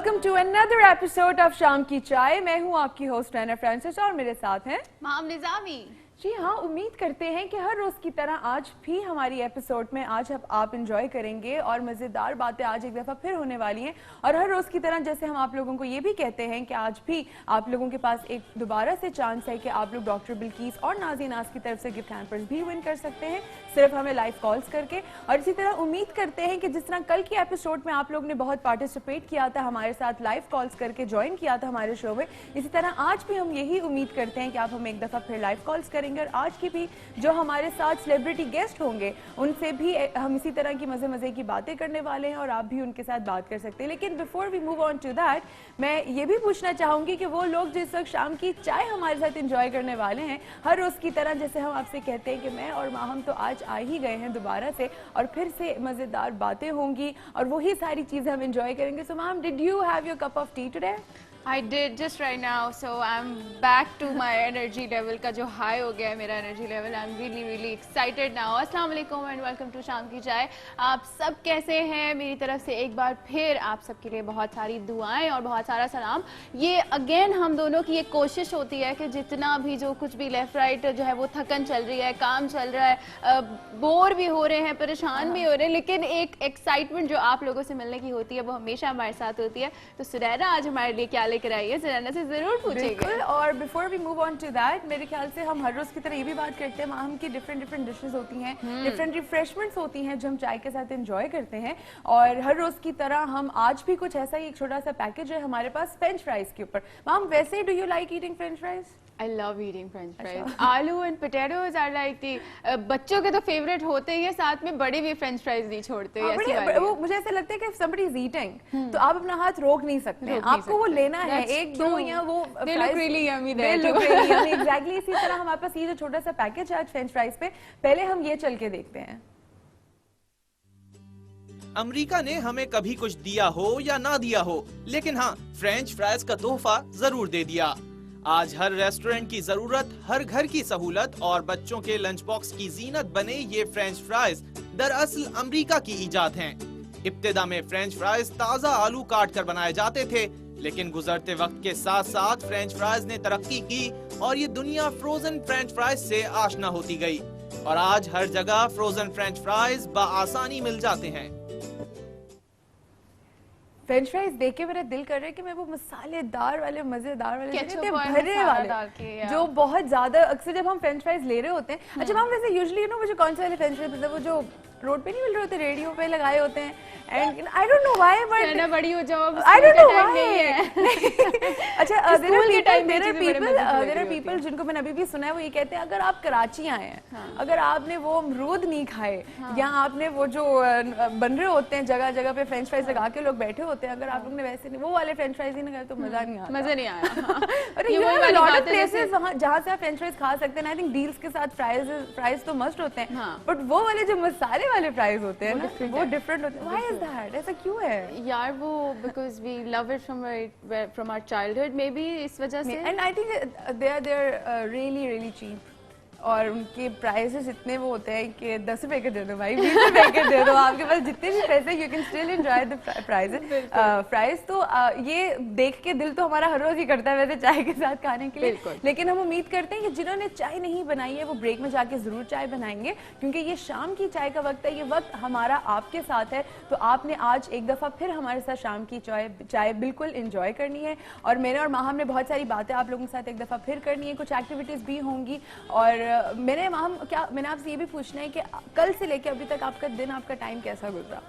Welcome to another episode of शाम की चाय। मैं हूं आपकी होस्ट रैना फ्रांसिस और मेरे साथ हैं माम निजामी। जी हाँ, उम्मीद करते हैं कि हर रोज की तरह आज भी हमारी एपिसोड में आज आप एंजॉय करेंगे और मज़ेदार बातें आज एक दफ़ा फिर होने वाली हैं। और हर रोज़ की तरह जैसे हम आप लोगों को ये भी कहते हैं कि आज भी आप लोगों के पास एक दोबारा से चांस है कि आप लोग डॉक्टर बिल्कीस और नाज़ी नाज की तरफ से गिफ्ट हैम्पर्स भी विन कर सकते हैं, सिर्फ हमें लाइव कॉल्स करके। और इसी तरह उम्मीद करते हैं कि जिस तरह कल की एपिसोड में आप लोग ने बहुत पार्टिसिपेट किया था, हमारे साथ लाइव कॉल्स करके ज्वाइन किया था हमारे शो में, इसी तरह आज भी हम यही उम्मीद करते हैं कि आप हमें एक दफ़ा फिर लाइव कॉल्स करेंगे। और आज की भी जो हमारे साथ सेलिब्रिटी गेस्ट होंगे उनसे भी हम इसी तरह की मजे की बातें करने वाले हैं और आप भी उनके साथ बात कर सकते हैं। लेकिन before we move on to that, मैं ये भी पूछना चाहूंगी कि वो लोग जिस वक्त शाम की चाय हमारे साथ एंजॉय करने वाले हैं, हर रोज की तरह जैसे हम आपसे कहते हैं कि मैं और माहम तो आज आ ही गए हैं दोबारा से और फिर से मजेदार बातें होंगी और वही सारी चीजें हम एंजॉय करेंगे। So Maham, did you have your cup of tea today? I did just right now, so I'm back to my energy level का जो हाई हो गया है मेरा energy level. I'm really excited now. अस्सलाम वालेकुम एंड वेलकम टू शाम की चाय। आप सब कैसे हैं? मेरी तरफ से एक बार फिर आप सबके लिए बहुत सारी दुआएं और बहुत सारा सलाम। ये अगेन हम दोनों की एक कोशिश होती है कि जितना भी जो कुछ भी लेफ्ट राइट जो है वो थकन चल रही है, काम चल रहा है, बोर भी हो रहे हैं, परेशान भी हो रहे हैं, लेकिन एक एक्साइटमेंट जो आप लोगों से मिलने की होती है वो हमेशा हमारे साथ होती है। तो सुनैना आज हमारे लिए क्या लेकर आई है, सुनैना से जरूर पूछेंगे। और before we move on to that, मेरे ख्याल से हम हर रोज की तरह ये भी बात करते हैं माहम की डिफरेंट डिशेस होती हैं, डिफरेंट रिफ्रेशमेंट्स होती हैं जो हम चाय के साथ एंजॉय करते हैं। और हर रोज की तरह हम आज भी कुछ ऐसा ही एक छोटा सा पैकेज है हमारे पास फ्रेंच फ्राइज के ऊपर। माहम, वैसे do you like eating French fries? I love eating French fries. आलू and potatoes are like the बच्चों के तो फेवरेट होते ही है, साथ में बड़े भी French fries नहीं छोड़ते। ऐसी बात है। वो मुझे ऐसा लगता है कि if somebody is eating, तो आप अपना हाथ रोक नहीं सकते, आपको वो लेना है, एक दो या वो They look really yummy there too. They look really yummy, exactly। इसी तरह हमारे पास ये जो छोटा सा पैकेज है आज फ्रेंच फ्राइज पे, पहले हम ये चल के देखते हैं। अमेरिका ने हमें कभी कुछ दिया हो या ना दिया हो, लेकिन हाँ, फ्रेंच फ्राइज का तोहफा जरूर दे दिया। आज हर रेस्टोरेंट की जरूरत, हर घर की सहूलत और बच्चों के लंच बॉक्स की जीनत बने ये फ्रेंच फ्राइज दरअसल अमेरिका की इजाद हैं। इब्तिदा में फ्रेंच फ्राइज ताज़ा आलू काट कर बनाए जाते थे, लेकिन गुजरते वक्त के साथ साथ फ्रेंच फ्राइज ने तरक्की की और ये दुनिया फ्रोजन फ्रेंच फ्राइज से आशना होती गई और आज हर जगह फ्रोजन फ्रेंच फ्राइज बआसानी मिल जाते हैं। फ्रेंच फ्राइज देख के मेरा दिल कर रहा है कि मैं वो मसालेदार वाले, मजेदार वाले, भरे वाले जो बहुत ज्यादा अक्सर जब हम फ्रेंच फ्राइज ले रहे होते हैं। अच्छा, हम वैसे यूजुअली वो जो कौन से वाले फ्रेंच फ्राइज वो जो रोड पे नहीं मिल रहे होते, रेडियो पे लगाए होते हैं, and I don't know why but बड़ी हो जाओ, आई डोंट नो व्हाई। अच्छा, देयर आर पीपल जिनको मैंने अभी भी सुना है, वो ये कहते हैं अगर आप कराची आए हैं, अगर आपने वो अमरूद नहीं खाए या आपने वो जो बन रहे होते हैं जगह जगह पे फ्रेंच फ्राइज लगा के लोग बैठे होते हैं, अगर आप लोग ने वैसे नहीं वो वाले फ्रेंच फ्राइज ही नहीं खाए तो मजा नहीं आया, मजा नहीं आया। अरे ये वाली लॉट ऑफ प्लेसेस वहां जहां से आप फ्रेंच फ्राइज खा सकते हैं। आई थिंक डील्स के साथ फ्राइज तो मस्ट होते हैं, बट वो वाले जो मसाले वाले फ्राइज होते हैं ना, वो डिफरेंट होते हैं। Why is that? ऐसा क्यों है यार? वो because we love it from our childhood, maybe इस वजह से। And I think they are really cheap और उनके प्राइसेस इतने वो होते हैं कि 10 रुपए के दे दो भाई, 20 रुपए के दे दो, आपके पास जितने भी पैसे, you can still enjoy the price. तो ये देख के दिल तो हमारा हर रोज ही करता है वैसे चाय के साथ खाने के लिए, लेकिन हम उम्मीद करते हैं कि जिन्होंने चाय नहीं बनाई है वो ब्रेक में जाके जरूर चाय बनाएंगे, क्योंकि ये शाम की चाय का वक्त है, ये वक्त हमारा आपके साथ है। तो आपने आज एक दफा फिर हमारे साथ शाम की चाय बिल्कुल एंजॉय करनी है और मेरे और माहम ने बहुत सारी बातें आप लोगों के साथ एक दफा फिर करनी है, कुछ एक्टिविटीज भी होंगी। और मैंने आपसे ये भी पूछना है कि कल से लेकर अभी तक आपका दिन, आपका टाइम कैसा गुजरा?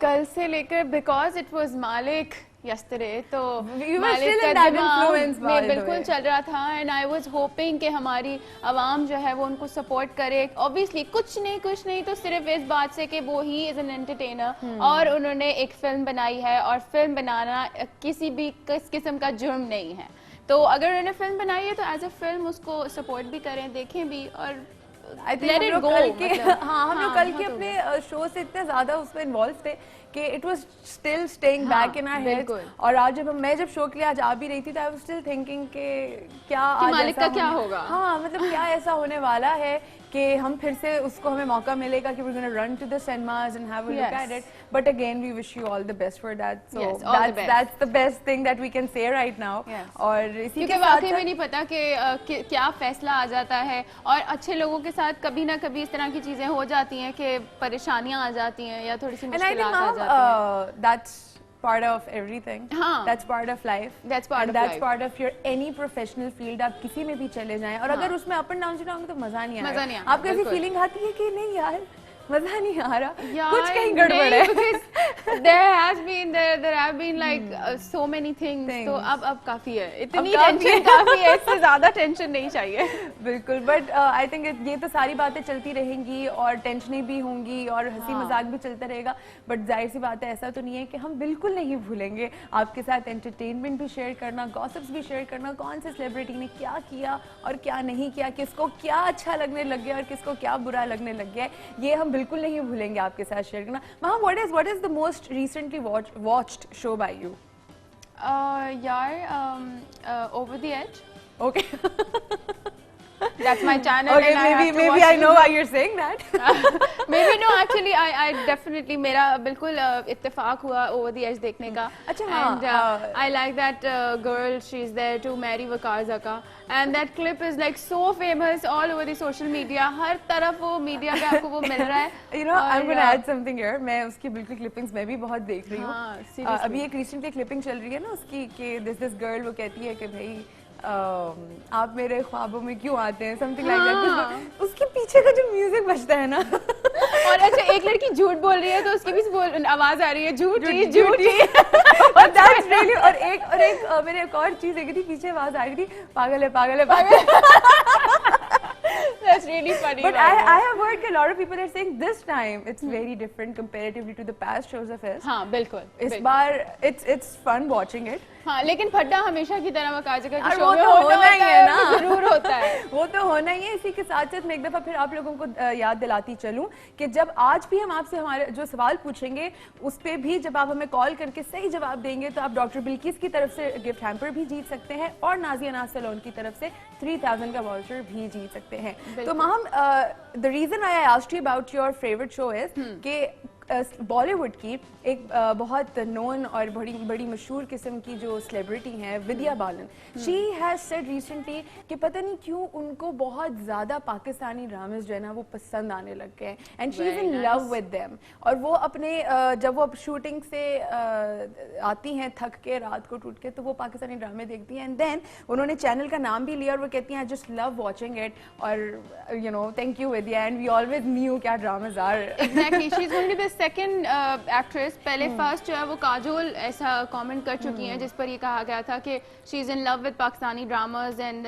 कल से लेकर, बिकॉज इट वाज मालिक yesterday, तो मालिक का दिमाग बिल्कुल चल रहा था एंड आई वाज होपिंग कि हमारी आवाम जो है वो उनको सपोर्ट करे। ऑब्वियसली कुछ नहीं तो सिर्फ इस बात से कि वो ही इज एन एंटरटेनर और उन्होंने एक फिल्म बनाई है और फिल्म बनाना किसी भी किस्म का जुर्म नहीं है। तो अगर उन्होंने फिल्म बनाई है तो एज अ फिल्म उसको सपोर्ट भी करें, देखें भी और हम लोग कल के अपने शो से इतने ज्यादा उसमें इन्वॉल्व थे कि it was still staying back in our heads. और आज मैं जब शो के लिए आज आ भी रही थी तो आई वाज स्टिल थिंकिंग कि क्या आज मालिक का क्या होगा, हाँ मतलब क्या ऐसा होने वाला है कि हम फिर से उसको हमें मौका मिलेगा कि we're going to run to the cinemas and have a look at it. But again, we wish you all the best for that. So that's the best thing that we can say right now. और इसी क्योंकि वाकई में नहीं पता कि क्या फैसला आ जाता है, और अच्छे लोगों के साथ कभी ना कभी इस तरह की चीजें हो जाती हैं कि परेशानियां आ जाती हैं या थोड़ी सी मुश्किलात आ जाती हैं। That's part of everything. That's part of life. That's part and of that's life. part of your any professional field. आप किसी में भी चले जाएं और अगर उसमें अप एंड डाउन होंगे तो मजा नहीं आएगा। आपको ऐसी फीलिंग आती है कि नहीं यार मजा नहीं आ रहा, कुछ कहीं गड़बड़ है। there have been like so many things. तो अब काफी है, इतनी टेंशन काफी है, इससे ज्यादा टेंशन नहीं चाहिए। बिल्कुल, बट आई थिंक ये तो सारी बातें चलती रहेंगी और टेंशनें भी होंगी और हंसी मजाक भी चलता रहेगा, बट जाहिर सी बात है ऐसा तो नहीं है कि हम बिल्कुल नहीं भूलेंगे आपके साथ एंटरटेनमेंट भी शेयर करना, गॉसिप्स भी शेयर करना, कौन से सेलिब्रिटी ने क्या किया और क्या नहीं किया, किसको क्या अच्छा लगने लग गया और किसको क्या बुरा लगने लग गया, ये हम बिल्कुल नहीं भूलेंगे आपके साथ शेयर करना। Ma'am, what is the most recently watched show by you? Over the Edge. Okay. That's my channel. Okay, and maybe I know why you're saying that. Maybe no, actually I definitely मेरा बिल्कुल इत्तेफाक हुआ Over the Edge देखने का। अच्छा and I like that girl, she's there to marry Waqar Zaka, and that clip is like so famous all over the social media. हर तरफ वो media पे आपको वो मिल रहा है। You know, I'm going to add something here. मैं उसकी बिल्कुल clippings मैं भी बहुत देख रही हूँ। अभी एक recently clipping चल रही है ना उसकी कि this girl वो कहती है कि भाई आप मेरे ख्वाबों में क्यों आते हैं, समथिंग लाइक दैट। उसके पीछे का जो म्यूजिक बजता है ना और अच्छा एक लड़की झूठ बोल रही है तो उसकी भी आवाज आ रही है झूठी झूठी। और दैट्स रियली, और एक मेरे एक और चीज एक थी पीछे आवाज आ रही थी पागल है पागल है पागल। That's really funny. But I have heard that a lot of people are saying this time it's very different comparatively to the past shows of his. हाँ बिल्कुल। इस बार it's fun watching it. हाँ लेकिन फड्डा हमेशा की तरह वकार जका के शो वो में तो होना ही है ना, जरूर होता है। वो तो होना ही है। इसी के साथ साथ मैं एक दफा फिर आप लोगों को याद दिलाती चलूं कि जब आज भी हम आपसे हमारे जो सवाल पूछेंगे उस पे भी जब आप हमें कॉल करके सही जवाब देंगे तो आप डॉक्टर बिल्किस की तरफ से गिफ्ट हैम्पर भी जीत सकते हैं और नाजिया नाज सैलून की तरफ से 3000 का वाउचर भी जीत सकते हैं। तो ma'am, the reason I asked you about your favourite show is कि बॉलीवुड की एक बहुत नोन और बड़ी मशहूर किस्म की जो सेलिब्रिटी हैं Vidya Balan, she has said recently कि पता नहीं क्यों उनको बहुत ज़्यादा पाकिस्तानी ड्रामास जो है ना वो पसंद आने लग गए and she is in love with them. और वो अपने जब वो शूटिंग से आती हैं थक के रात को टूट के तो वो पाकिस्तानी ड्रामे देखती हैं एंड देन उन्होंने चैनल का नाम भी लिया और वो कहती हैं I just love watching it और you know thank you Vidya and we always new क्या dramas are. Exactly, she is going to be the second actress. पहले फर्स्ट जो है वो काजोल ऐसा कमेंट कर चुकी हैं जिस पर ये कहा गया था कि she is in love with Pakistani dramas and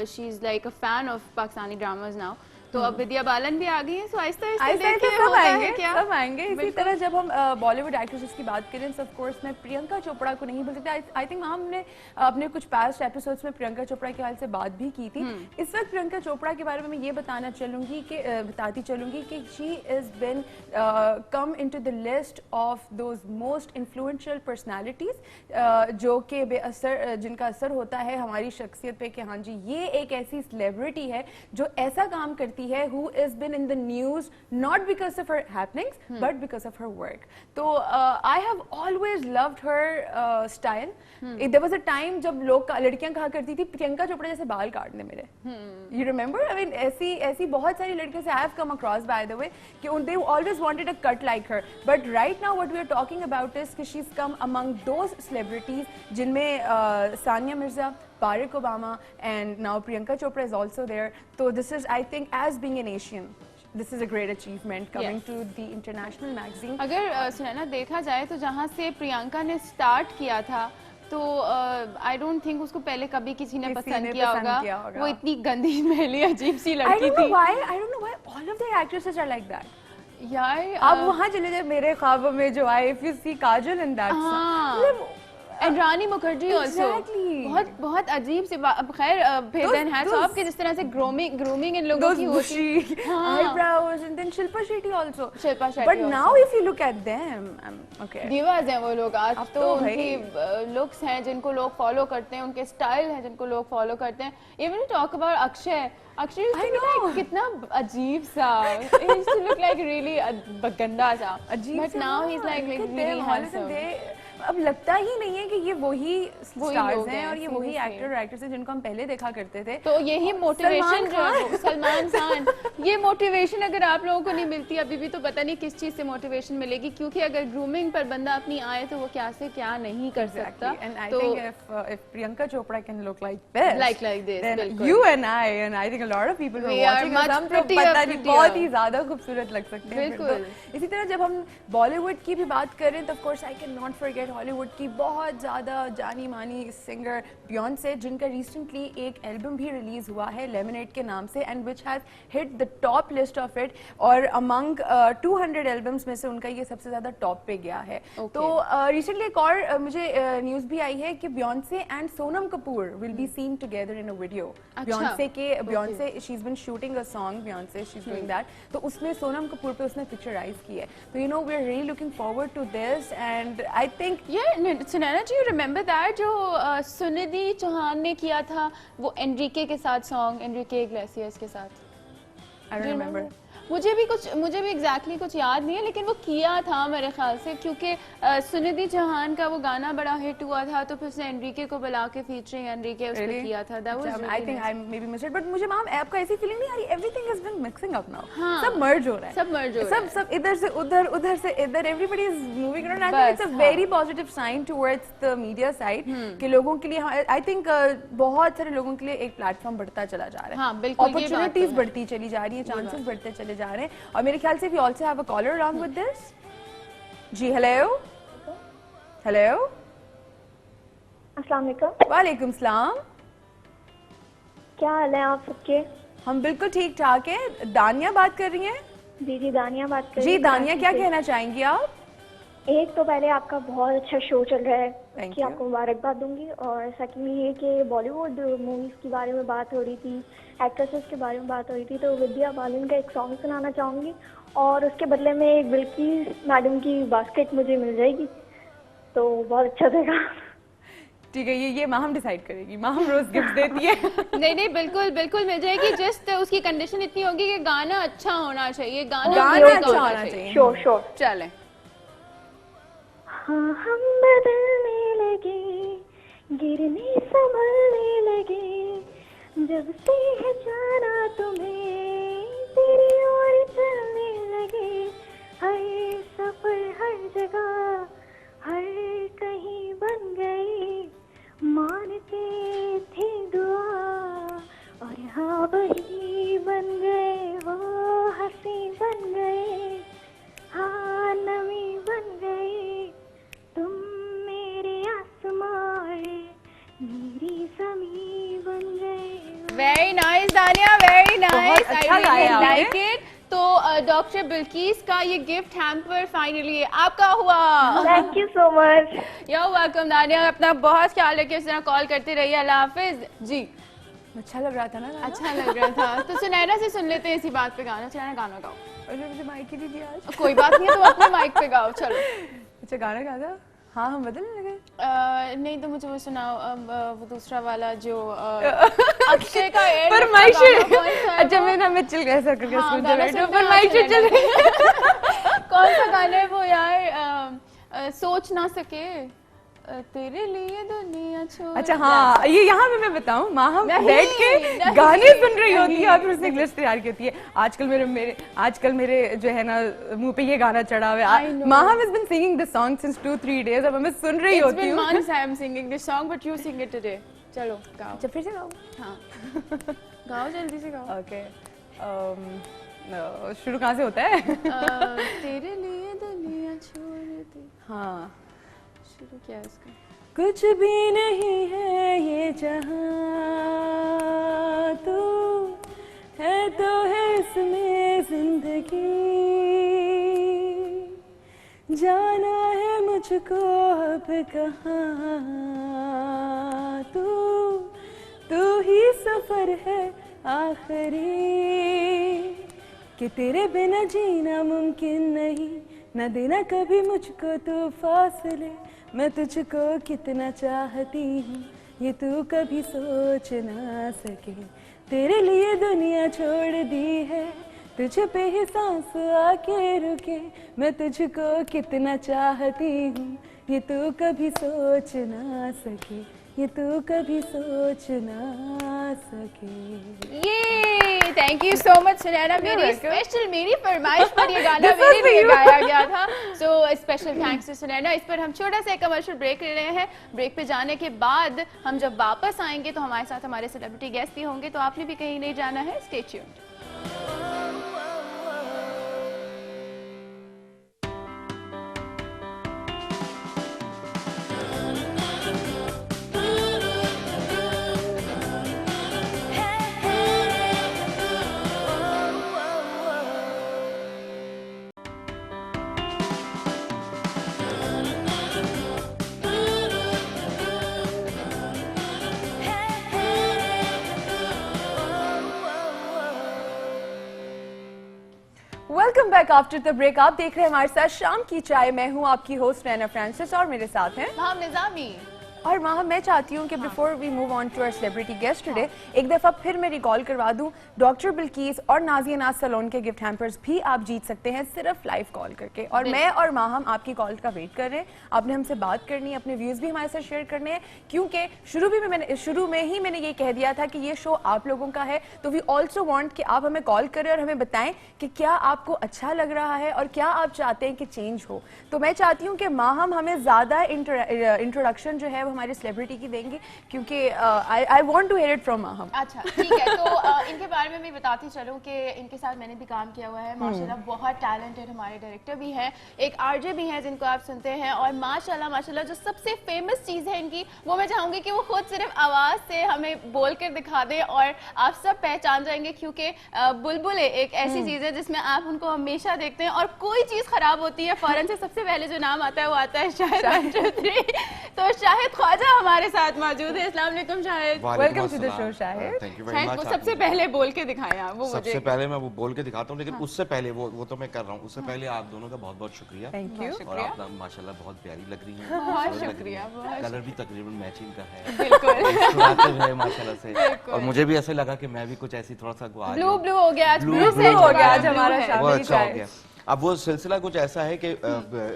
she is like a fan of Pakistani dramas now. तो अब विद्या बालन भी आ गई है, सो आहिस्ता आहिस्ता सब आएंगे। इसी तरह जब हम बॉलीवुड एक्ट्रेसेस की बात करें तो ऑफ कोर्स मैं प्रियंका चोपड़ा को नहीं भूल सकती। आई थिंक हमने अपने कुछ पास्ट एपिसोड्स में प्रियंका चोपड़ा के हाल से बात भी की थी। इस वक्त प्रियंका चोपड़ा के बारे में मैं ये बताती चलूंगी कि she is been come into the list of those most influential personalities जो कि बेअसर जिनका असर होता है हमारी शख्सियत पे कि हाँ जी ये एक ऐसी सेलिब्रिटी है जो ऐसा काम करती है who has been in the news not because of her happenings but because of her work. So I have always loved her style. There was a time जब लोग लड़कियां कहा करती थी प्रियंका चोपड़ा जैसे बाल काटने मेरे। You remember? I mean ऐसी बहुत सारी लड़कियों से I have come across by the way कि they always wanted a cut like her. But right now what we are talking about is कि she's come among those celebrities जिनमें Sania Mirza, Barack Obama and now Priyanka Chopra is also there. So this is, I think, as being an Asian, this is a great achievement coming to the international magazine. अगर सुनैना देखा जाए तो जहाँ से प्रियंका ने start किया था तो आई डोंट थिंक उसको पहले कभी किसी ने पसंद किया होगा। वो इतनी गंदी मैली अजीब सी लड़की थी। I don't know why all of the actresses are like that. यार आप वहाँ चले जाए मेरे ख्वाबों में जो आए, if you see Kajol in that, and Rani Mukherjee also बहुत बहुत अजीब सी बात। अब खैर भेदन है सब कि जिस तरह से ग्रूमिंग इन लोगों की होती है। eyebrows and then Shilpa Shetty also. Shilpa Shetty But now if you look at them, okay. divas हैं वो लोग आज अब तो तो उनकी लुक्स हैं जिनको लोग फॉलो करते हैं, उनके स्टाइल हैं जिनको लोग फॉलो करते हैं। Even talk about Akshay used to be like कितना अजीब सा, he used to look like really गंदा सा, but now he's like really handsome. अब लगता ही नहीं है कि ये वही स्टार्स हैं और ये वही seriously. एक्टर एक्ट्रेस हैं जिनको हम पहले देखा करते थे। तो यही मोटिवेशन जो है सलमान खान, ये मोटिवेशन अगर आप लोगों को नहीं मिलती अभी भी तो पता नहीं किस चीज से मोटिवेशन मिलेगी, क्योंकि अगर ग्रूमिंग पर बंदा अपनी आए तो वो क्या से क्या नहीं कर सकता। And I तो think if Priyanka Chopra can look like this, like this, then बिल्कुल। you and I think a lot of people who We are are watching much us, हम तो prettier, पता नहीं prettier. बहुत ही ज्यादा खूबसूरत लग सकते हैं। बिल्कुल। तो इसी तरह जब हम बॉलीवुड की भी बात करें तो of course I cannot forget Hollywood की बहुत ज्यादा जानी मानी सिंगर बियॉन्से, जिनका रिसेंटली एक एल्बम भी रिलीज हुआ है लेमनेड के नाम से, and which has hit the top list of it, और अमंग 200 एल्बम्स में से उनका ये सबसे ज्यादा टॉप पे गया है। तो रिसेंटली एक और मुझे न्यूज भी आई है कि Beyonce and Sonam Kapoor will be seen together in a video. Beyonce she is been shooting a song, Beyonce she is doing that, तो उसमें सोनम कपूर पे उसने पिक्चराइज की है। तो you know we are really looking forward to this, and I think Sunaina ji, remember that जो सुनिधि चौहान ने किया था वो एनरिके के साथ सॉन्ग, एनरिके इग्लेसियस के साथ? I don't remember. मुझे भी एग्जैक्टली कुछ याद नहीं है, लेकिन वो किया था मेरे ख्याल से, क्योंकि सुनिधि चौहान का वो गाना बड़ा हिट हुआ था तो फिर उसने एनरिके को बुला के फीचरिंग एनरिके उस पे किया था। That was I think I may be missed, but मुझे मैम आपका ऐसी फीलिंग नहीं आ रही? Everything has been mixing up now, हाँ, सब मर्ज हो रहा है, सब इधर से उधर, उधर से इधर, everybody is moving around. I think it's a very positive sign towards the media side कि लोगों के लिए, आई थिंक बहुत सारे लोगों के लिए एक प्लेटफॉर्म बढ़ता चला जा रहा है, अपॉर्चुनिटीज बढ़ती चली जा रही है, चांसेस बढ़ते चले जा रहे हैं। और मेरे ख्याल से we also have a caller along with this. जी हेलो हेलो, अस्सलाम वालेकुम। वालेकुम सलाम। क्या हाल है आप सबके? हम बिल्कुल ठीक ठाक है। दानिया बात कर रही हैं? जी दानिया बात कर रही जी हूँ। दानिया, क्या कहना चाहेंगी आप? एक तो पहले आपका बहुत अच्छा शो चल रहा है, Thank उसकी you. आपको मुबारकबाद दूंगी, और सेकंडली ये कि बॉलीवुड मूवीज के बारे में बात हो रही थी, एक्ट्रेसेस के बारे में बात हो रही थी, तो विद्या बालन का एक सॉन्ग सुनाना चाहूँगी और उसके बदले में एक बिल्किस मैडम की बास्केट मुझे मिल जाएगी तो बहुत अच्छा रहेगा। ठीक है, ये माहम डिसाइड करेगी, माहम रोज गिफ्ट देती है। नहीं बिल्कुल बिल्कुल मिल जाएगी, जस्ट उसकी कंडीशन इतनी होगी कि गाना अच्छा होना चाहिए, गाना अच्छा होना चाहिए। श्योर चलें। हाँ हम बदलने लगे, गिरने संभलने लगे, जब से है जाना तुम्हें तेरी ओर चलने लगे, हर सफर हर जगह हर कहीं बन गए, मानते थे दुआ और हाँ वही बन गए, वो हंसी बन गए, हाँ नमी बन गए, तुम मेरे आसमान मेरी ज़मीं बन गए। वेरी नाइस दानिया, वेरी नाइस, अच्छा आई गाया रियली लाइक इट। तो डॉक्टर बिल्किस का ये गिफ्ट हैम्पर फाइनली आपका हुआ। Thank you so much. You welcome दानिया, अपना बहुत ख्याल रखिए, इस तरह कॉल करते रहिए। अल्लाह हाफिज जी। अच्छा लग रहा था ना गाना? अच्छा लग रहा था। तो सुनैना से सुन लेते हैं इसी बात पे गाना। सुनैना गाना गाओ। और मुझे माइक ही नहीं दिया आज। कोई बात नहीं है, तुम अपने माइक पे गाओ। चलो अच्छा गाना गा था? हाँ हम बदलने लगे। नहीं तो मुझे वो सुनाओ, वो दूसरा वाला जो अक्षय का एयर फरमाइश। अच्छा मैं चिल ऐसा करके हाँ, सुनते गाना बैठो, सुनते फरमाइश हैं, चल रही है। कौन सा गाना है वो यार? सोच ना सके तेरे लिए दुनिया छोड़। अच्छा हाँ, ये यहाँ पे मैं बताऊँ, माहम नहीं, बैठ के नहीं, गाने सुन रही होती है और फिर उसने एक लिस्ट तैयार की होती है। आजकल मेरे जो है ना मुंह पे ये गाना चढ़ा हुआ I है। know. Maham has been singing this song since 2-3 days, अब मैं सुन रही It's होती been हूँ। months I am singing this song, but you sing it today. चलो गाओ। अच्छा फिर से गाओ। हाँ गाओ, जल्दी से गाओ। ओके, शुरू कहाँ से होता है? तेरे लिए दुनिया छोड़ दी। हाँ, शुरू किया इसका। कुछ भी नहीं है ये जहां, तू है तो है इसमें जिंदगी, जाना है मुझ मुझको अब कहाँ, तू ही सफर है आखिरी, कि तेरे बिना जीना मुमकिन नहीं, न देना कभी मुझको तू फासले, मैं तुझको कितना चाहती हूँ ये तू कभी सोच ना सके, तेरे लिए दुनिया छोड़ दी है, तुझ पे ही सांस आके रुके, मैं तुझको कितना चाहती हूँ ये तू कभी सोच ना सके, ये तू कभी सोच ना सके। ये thank you so much Sunaina, मेरी welcome. स्पेशल मेरी फरमाइश पर ये गाना This was मेरे लिए for you. गाया गया था। So special thanks to Sunaina. इस पर हम छोटा सा कमर्शियल ब्रेक ले रहे हैं। ब्रेक पे जाने के बाद हम जब वापस आएंगे तो हमारे साथ हमारे सेलिब्रिटी गेस्ट भी होंगे, तो आपने भी कहीं नहीं जाना है, stay tuned. Welcome back after the break. आप देख रहे हैं हमारे साथ शाम की चाय। मैं हूं आपकी होस्ट नैना फ्रांसिस और मेरे साथ हैं हम निजामी। और माह, मैं चाहती हूँ कि before we move on to our celebrity guest today, एक दफ़ा फिर मैं रिकॉल करवा दूँ, डॉक्टर बिल्किस और नाज़िया नाज सलोन के गिफ्ट हैम्पर्स भी आप जीत सकते हैं सिर्फ लाइव कॉल करके। और मैं और माह हम आपकी कॉल का वेट कर रहे हैं। आपने हमसे बात करनी है, अपने व्यूज़ भी हमारे साथ शेयर करने हैं, क्योंकि शुरू में ही मैंने ये कह दिया था कि ये शो आप लोगों का है। तो वी ऑल्सो वांट कि आप हमें कॉल करें और हमें बताएं कि क्या आपको अच्छा लग रहा है और क्या आप चाहते हैं कि चेंज हो। तो मैं चाहती हूँ कि माहम हमें ज़्यादा इंट्रोडक्शन जो है वो हमारे सेलिब्रिटी की देंगे, क्योंकि I want to hear it from Maham. अच्छा ठीक है, तो इनके बारे में मैं बताती चलूं कि इनके साथ मैंने भी काम किया हुआ है। माशाल्लाह बहुत टैलेंटेड हमारे डायरेक्टर भी हैं, एक आरजे भी हैं जिनको आप सुनते हैं, और माशाल्लाह जो सबसे फेमस चीज़ है इनकी, वो मैं चाहूँगी कि वो खुद सिर्फ आवाज़ से हमें बोल कर दिखा दें और आप सब पहचान जाएंगे, क्योंकि बुलबुल एक ऐसी चीज़ है जिसमें आप उनको हमेशा देखते हैं और कोई चीज़ खराब होती है फौरन से सबसे पहले जो नाम आता है वो आता है शाहिद चौधरी। तो शाहिद ख्वाजा हमारे साथ मौजूद है। अस्सलाम वालेकुम Shahid. Welcome to the show Shahid. Thank you very Shahid much. को सबसे पहले बोल के दिखाएं आप, वो सबसे मुझे पहले मैं वो बोल के दिखाता हूँ, लेकिन उससे पहले वो तो मैं कर रहा हूँ। उससे पहले आप दोनों का बहुत बहुत शुक्रिया। Thank you. और आप माशाल्लाह बहुत प्यारी लग रही हैं, बहुत सुंदर लग रही शुक्रिया, हैं। बहुत कलर भी तकरीबन मैचिंग का है, बिल्कुल मुस्कुराते हुए माशाल्लाह से। और मुझे भी ऐसे लगा कि मैं भी कुछ ऐसी थोड़ा सा ब्लू ब्लू हो गया आज, Blue ब्लू blue से हो गया आज blue हमारा है। शाम। वो मेरी अच्छा हो चाय। गया। अब वो सिलसिला कुछ ऐसा है कि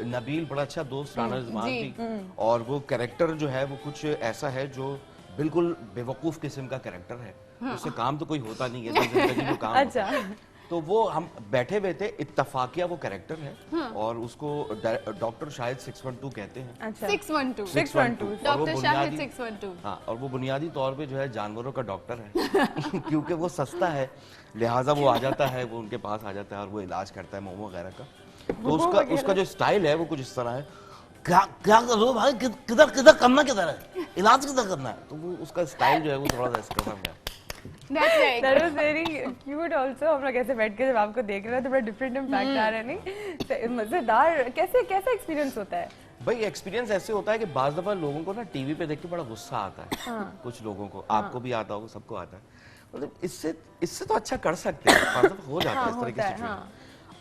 नबील बड़ा अच्छा दोस्त राना रिजवान जी। भी, और वो कैरेक्टर जो है वो कुछ ऐसा है जो बिल्कुल बेवकूफ किस्म का कैरेक्टर है। उससे काम तो कोई होता नहीं है, तो जिंदगी में काम होता है। तो वो हम बैठे हुए थे, इत्तफाकिया वो कैरेक्टर है, और उसको डॉक्टर शाहिद 612 कहते हैं। अच्छा 612 612 और वो डॉक्टर शाहिद बुनियादी 612। हाँ, और वो बुनियादी तौर पे जो है जानवरों का डॉक्टर है क्योंकि वो सस्ता है, लिहाजा वो आ जाता है, वो उनके पास आ जाता है और वो इलाज करता है मोमो वगैरह का। तो उसका जो स्टाइल है वो कुछ इस तरह है, क्या क्या करो भाई, किधर किधर करना, किधर है इलाज, किधर करना है। तो वो उसका स्टाइल जो है वो थोड़ा सा इस किस्म का है। That's right. That was very cute also। हम लोग ऐसे बैठ के जब आपको देख रहे हैं तो बड़ा डिफरेंट इम्पैक्ट आ रहा है, नहीं? तो मजेदार। कैसा एक्सपीरियंस होता है? भाई एक्सपीरियंस ऐसे होता है कि बाज़ दफा लोगों को ना टीवी पे देख के बड़ा गुस्सा आता है। हाँ। कुछ लोगों को, आपको भी आता होगा, सबको आता है, मतलब इससे तो अच्छा कर सकते हैं, बाज़ दफा हो जाता है इस तरह की सिचुएशन।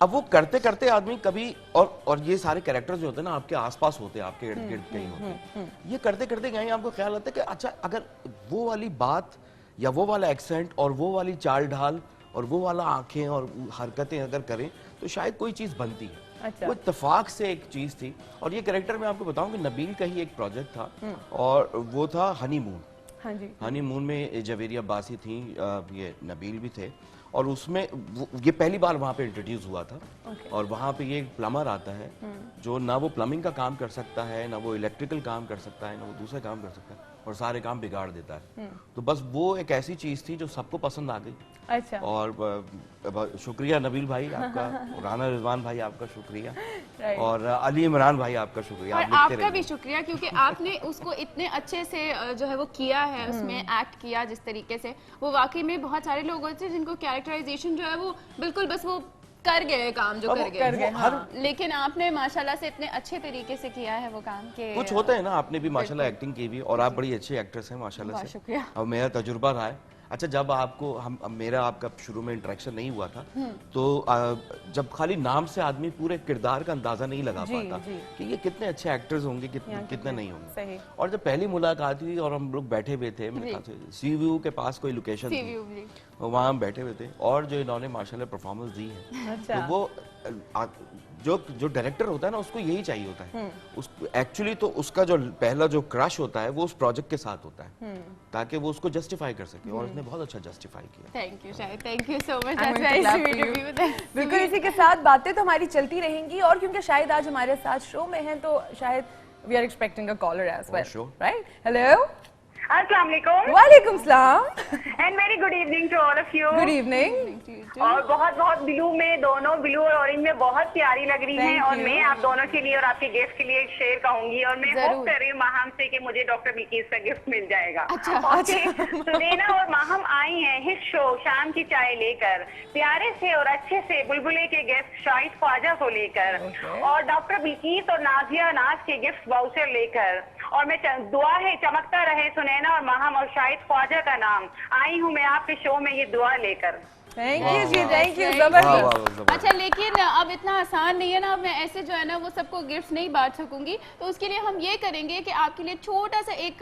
अब वो करते करते आदमी कभी, और ये सारे कैरेक्टर्स जो होते हैं ना आपके आसपास होते हैं, आपके इर्द गिर्द कहीं होते हैं, ये करते करते कहीं आपको ख्याल आता है कि अच्छा अगर वो वाली बात या वो वाला एक्सेंट और वो वाली चाल ढाल और वो वाला आंखें और हरकतें अगर करें तो शायद कोई चीज बनती है। अच्छा। वो इत्तेफाक से एक चीज थी। और ये कैरेक्टर मैं आपको बताऊं कि नबील का ही एक प्रोजेक्ट था, और वो था हनीमून। हाँ जी। हनीमून में जवेरी अब्बासी थी, ये नबील भी थे, और उसमें ये पहली बार वहाँ पे इंट्रोड्यूस हुआ था। और वहाँ पे ये एक प्लम्बर आता है जो ना वो प्लम्बिंग का काम कर सकता है, ना वो इलेक्ट्रिकल काम कर सकता है, ना वो दूसरे काम कर सकता है, और सारे काम बिगाड़ देता है। तो बस वो एक ऐसी चीज थी जो सबको पसंद आ गई। अच्छा। और शुक्रिया नबील भाई आपका, राना रिजवान भाई आपका शुक्रिया, Right. और अली इमरान भाई आपका शुक्रिया। और आप लिखते आपका भी रहिए। शुक्रिया, क्योंकि आपने उसको इतने अच्छे से जो है वो किया है, उसमें एक्ट किया जिस तरीके से, वो वाकई में बहुत सारे लोग होते हैं जिनको कैरेक्टराइजेशन जो है वो बिल्कुल बस वो कर गए काम जो अब कर वो गए, वो हर लेकिन आपने माशाल्लाह से इतने अच्छे तरीके से किया है वो काम के कुछ होता है ना, आपने भी माशाल्लाह एक्टिंग की भी और आप बड़ी अच्छी एक्ट्रेस हैं माशाल्लाह बहुत से। शुक्रिया। और मेरा तजुर्बा रहा है। अच्छा, जब आपको मेरा आपका शुरू में इंटरेक्शन नहीं हुआ था, तो जब खाली नाम से आदमी पूरे किरदार का अंदाजा नहीं लगा पाता कि ये कितने अच्छे एक्टर्स होंगे, कितने नहीं होंगे। सही। और जब पहली मुलाकात हुई और हम लोग बैठे हुए थे, मेरे ख्याल से सी व्यू के पास कोई लोकेशन थी, जी। वहाँ हम बैठे हुए थे और जो इन्होंने माशाल्लाह परफॉर्मेंस दी है, तो वो जो डायरेक्टर होता है ना, उसको यही चाहिए होता है। उसको एक्चुअली तो उसका जो पहला जो क्रश होता है वो उस प्रोजेक्ट के साथ होता है, ताकि वो उसको जस्टिफाई कर सके, और उसने बहुत अच्छा जस्टिफाई किया। Thank you Shahid, thank you so much, I'm that's going to very clap sweet for of you. You. बिल्कुल, इसी के साथ बातें तो हमारी चलती रहेंगी, और क्योंकि शाहिद आज हमारे साथ शो में हैं, तो शायद we are expecting a caller as well, sure. Right? Hello, अस्सलाम वालेकुम वालेकुम सलाम, and very good evening to all of you. Good evening. और बहुत बहुत ब्लू में दोनों, ब्लू और ऑरेंज में बहुत प्यारी लग रही हैं, और मैं आप दोनों के लिए और आपके गेस्ट के लिए एक शेर कहूंगी, और मैं होप कर रही हूँ माहम से कि मुझे डॉक्टर बिल्किस का गिफ्ट मिल जाएगा। सुनैना और माहम आई हैं हिट शो शाम की चाय लेकर, प्यारे से और अच्छे से बुलबुले के गेस्ट शाहिद ख्वाजा को लेकर, और डॉक्टर बिल्किस और नाजिया नाज के गिफ्ट वाउचर लेकर, और मैं दुआ है चमकता रहे सुनैना और माहम और शाहिद ख्वाजा का नाम, आई हूँ मैं आपके शो में ये दुआ लेकर। थैंक यू जी, थैंक यू, वाह, जबरदस्त। वाह, जबरदस्त। अच्छा, लेकिन अब इतना आसान नहीं है ना, अब मैं ऐसे जो है ना वो सबको गिफ्ट नहीं बांट सकूंगी, तो उसके लिए हम ये करेंगे कि आपके लिए छोटा सा एक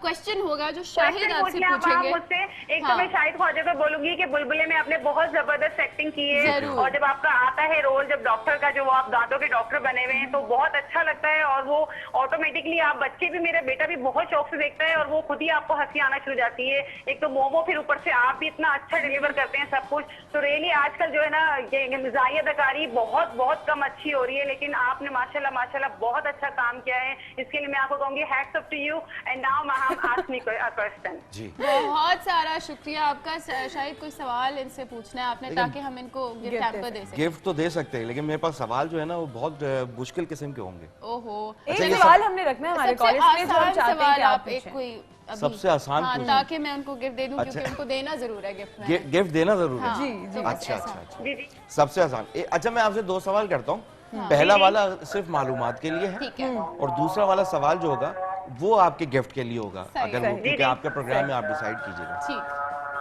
क्वेश्चन होगा जो शाहिद आपसे पूछेंगे। मुझसे एक तो मैं शाहिद ख्वाजा को बोलूंगी कि बुलबुले में आपने बहुत जबरदस्त एक्टिंग की है, और जब आपका आता है रोल, जब डॉक्टर का, जो आप दांतों के डॉक्टर बने हुए हैं, तो बहुत अच्छा लगता है, और वो ऑटोमेटिकली आप बच्चे भी, मेरा बेटा भी बहुत शौक से देखता है, और वो खुद ही आपको हंसी आना शुरू जाती है। एक तो मोमो, फिर ऊपर से आप भी इतना अच्छा डिलीवर करते हैं सब कुछ, तो रियली आजकल जो है ना ये मिजाजी अदाकारी बहुत बहुत कम अच्छी हो रही है, लेकिन आपने माशाल्लाह माशाल्लाह बहुत अच्छा काम किया है, इसके लिए मैं आपको कहूंगी hats off to you. And now Maham ask me a question. जी, बहुत सारा शुक्रिया आपका। शायद कोई सवाल इनसे पूछना है आपने, ताकि हम इनको गिफ्ट हैम्पर दे सकें। गिफ्ट तो दे सकते हैं, लेकिन मेरे पास सवाल जो है ना वो बहुत मुश्किल किस्म के होंगे। ओहो, एक सवाल हमने रखना है हमारे कॉलेज में, जो हम चाहते हैं कि आप एक पूछें। कोई अभी, सबसे आसान हाँ, पूछें। ताकि मैं उनको गिफ्ट दे दूं, अच्छा। क्योंकि उनको देना जरूर है गिफ्ट में। गिफ्ट देना जरूर है। जी, जी। अच्छा अच्छा अच्छा, जी जी सबसे आसान। अच्छा, मैं आपसे दो सवाल करता हूँ। पहला वाला सिर्फ मालूमात के लिए है, ठीक है। और दूसरा वाला सवाल जो होगा वो आपके गिफ्ट के लिए होगा, सही, अगर वो, सही। क्योंकि आपके प्रोग्राम में आप डिसाइड कीजिएगा। ठीक।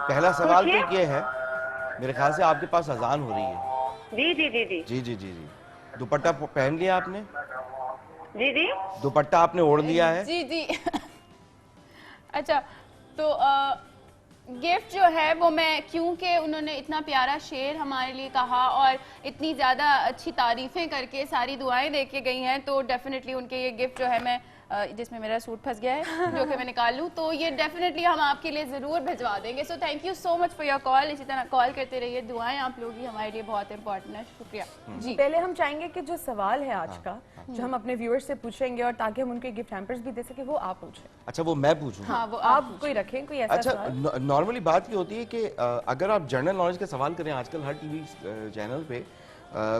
पहला सवाल तो ये है, मेरे ख्याल से आपके पास अजान हो रही है। जी जी जी जी जी जी जी जी। दुपट्टा पहन लिया आपने? जी जी दुपट्टा आपने ओढ़ लिया है? जी जी। अच्छा, तो गिफ्ट जो है वो मैं, क्योंकि उन्होंने इतना प्यारा शेर हमारे लिए कहा और इतनी ज़्यादा अच्छी तारीफ़ें करके सारी दुआएं दे के गई हैं, तो डेफिनेटली उनके ये गिफ्ट जो है मैं, जिसमें मेरा सूट फंस गया है जो कि मैं निकाल लूँ, तो ये डेफिनेटली हम आपके लिए ज़रूर भिजवा देंगे। So thank you so much for your call. इसी तरह कॉल करते रहिए, दुआएं आप लोग ही हमारे लिए बहुत इंपॉर्टेंट है। शुक्रिया जी। पहले हम चाहेंगे कि जो सवाल है आज का, जो हम अपने व्यूअर्स से पूछेंगे, और ताकि हम उनके गिफ्ट हैम्पर्स भी दे सके, वो आप पूछें। अच्छा, वो मैं पूछूं? हाँ, वो आप कोई रखें कोई ऐसा अच्छा, सवाल। नॉर्मली बात ये होती है कि अगर आप जनरल नॉलेज के सवाल करें, आजकल हर टीवी चैनल पे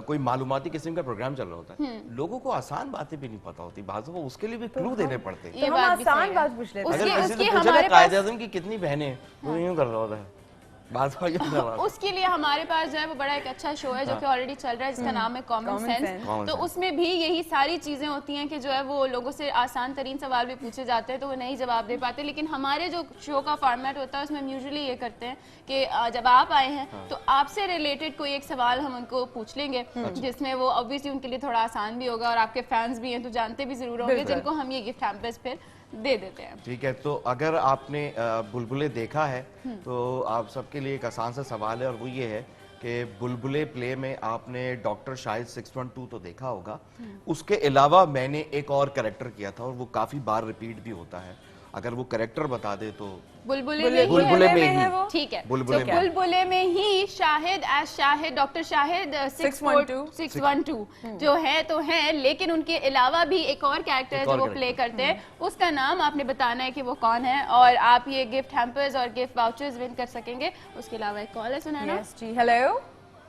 कोई मालूमाती किस्म का प्रोग्राम चल रहा होता है, लोगों को आसान बातें भी नहीं पता होती, बाज़ वो उसके लिए भी क्लू देने पड़ते हैं। तो हम आसान बात पूछ लेते हैं। अगर किसी उसकी से पूछा हमारे ना कायदे-ए-आज़म की कितनी बहनें हैं, वो यूं कर रहा होता है, बात को यूं कर रहा होता है। उसके लिए हमारे पास जो है वो बड़ा एक अच्छा शो है जो कि ऑलरेडी चल रहा है, जिसका नाम है कॉमन Common सेंस। Sense। तो उसमें भी यही सारी चीजें होती हैं कि जो है वो लोगों से आसान तरीन सवाल भी पूछे जाते हैं, तो वो नहीं जवाब दे पाते। लेकिन हमारे जो शो का फॉर्मेट होता है उसमें हम यूजुअली ये करते हैं कि जब आप आए हैं तो आपसे रिलेटेड कोई एक सवाल हम उनको पूछ लेंगे, जिसमें वो ऑब्वियसली उनके लिए थोड़ा आसान भी होगा, और आपके फैंस भी हैं तो जानते भी जरूर होंगे, जिनको हम ये गिफ्ट हैम्पर्स फिर दे देते हैं। ठीक है, तो अगर आपने बुलबुले देखा है तो आप सबके लिए एक आसान सा सवाल है, और वो ये है कि बुलबुले प्ले में आपने डॉक्टर शाहिद 612 तो देखा होगा, उसके अलावा मैंने एक और कैरेक्टर किया था, और वो काफी बार रिपीट भी होता है। अगर वो कैरेक्टर बता दे तो बुलबुले में बुलबुले में है ही, वो? ठीक है, बुलबुले तो में। बुलबुले में ही शाहिद एज शाहिद, डॉक्टर शाहिद 612 जो है तो है, लेकिन उनके अलावा भी एक और कैरेक्टर है एक जो और वो character। प्ले करते हैं, उसका नाम आपने बताना है कि वो कौन है, और आप ये गिफ्ट हैम्पर्स और गिफ्ट वाउचर्स विन कर सकेंगे। उसके अलावा एक कॉल है, सुनाना। यस जी, हेलो।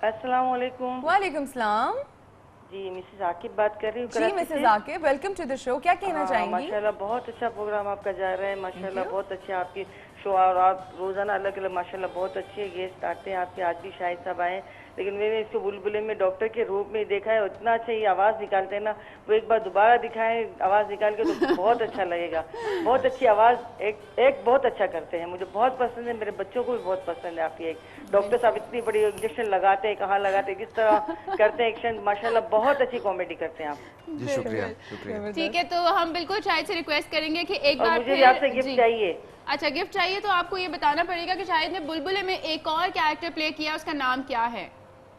अस्सलाम वालेकुम। वालेकुम सलाम जी मिसेस आकिब बात कर रही हूँ जी। कराची मिसेस से। Aqib, welcome to the show. क्या कहना चाहेंगी? माशाल्लाह बहुत अच्छा प्रोग्राम आपका जा रहा है, माशाल्लाह बहुत अच्छे आपके शो और आप रोजाना अलग अलग माशाल्लाह बहुत अच्छे गेस्ट आते हैं आपके। आज भी शाहिद साहब आए, लेकिन मैंने इसको बुलबुले में डॉक्टर के रूप में देखा है। इतना अच्छा ये आवाज निकालते हैं ना, वो एक बार दोबारा दिखाएं आवाज निकाल के तो बहुत अच्छा लगेगा। बहुत अच्छी आवाज, एक बहुत अच्छा करते हैं, मुझे बहुत पसंद है, मेरे बच्चों को भी बहुत पसंद है। आपकी एक डॉक्टर साहब इतनी बड़ी इंजेक्शन लगाते हैं, कहाँ लगाते हैं, किस तरह करते हैं एक्शन, माशाल्लाह बहुत अच्छी कॉमेडी करते हैं आप। जी शुक्रिया शुक्रिया। ठीक है, तो हम बिल्कुल शाहिद से रिक्वेस्ट करेंगे कि एक और बार मुझे भी फिर आपसे गिफ्ट चाहिए। अच्छा, गिफ्ट चाहिए तो आपको ये बताना पड़ेगा कि शाहिद ने बुलबुले में एक और कैरेक्टर प्ले किया, उसका नाम क्या है?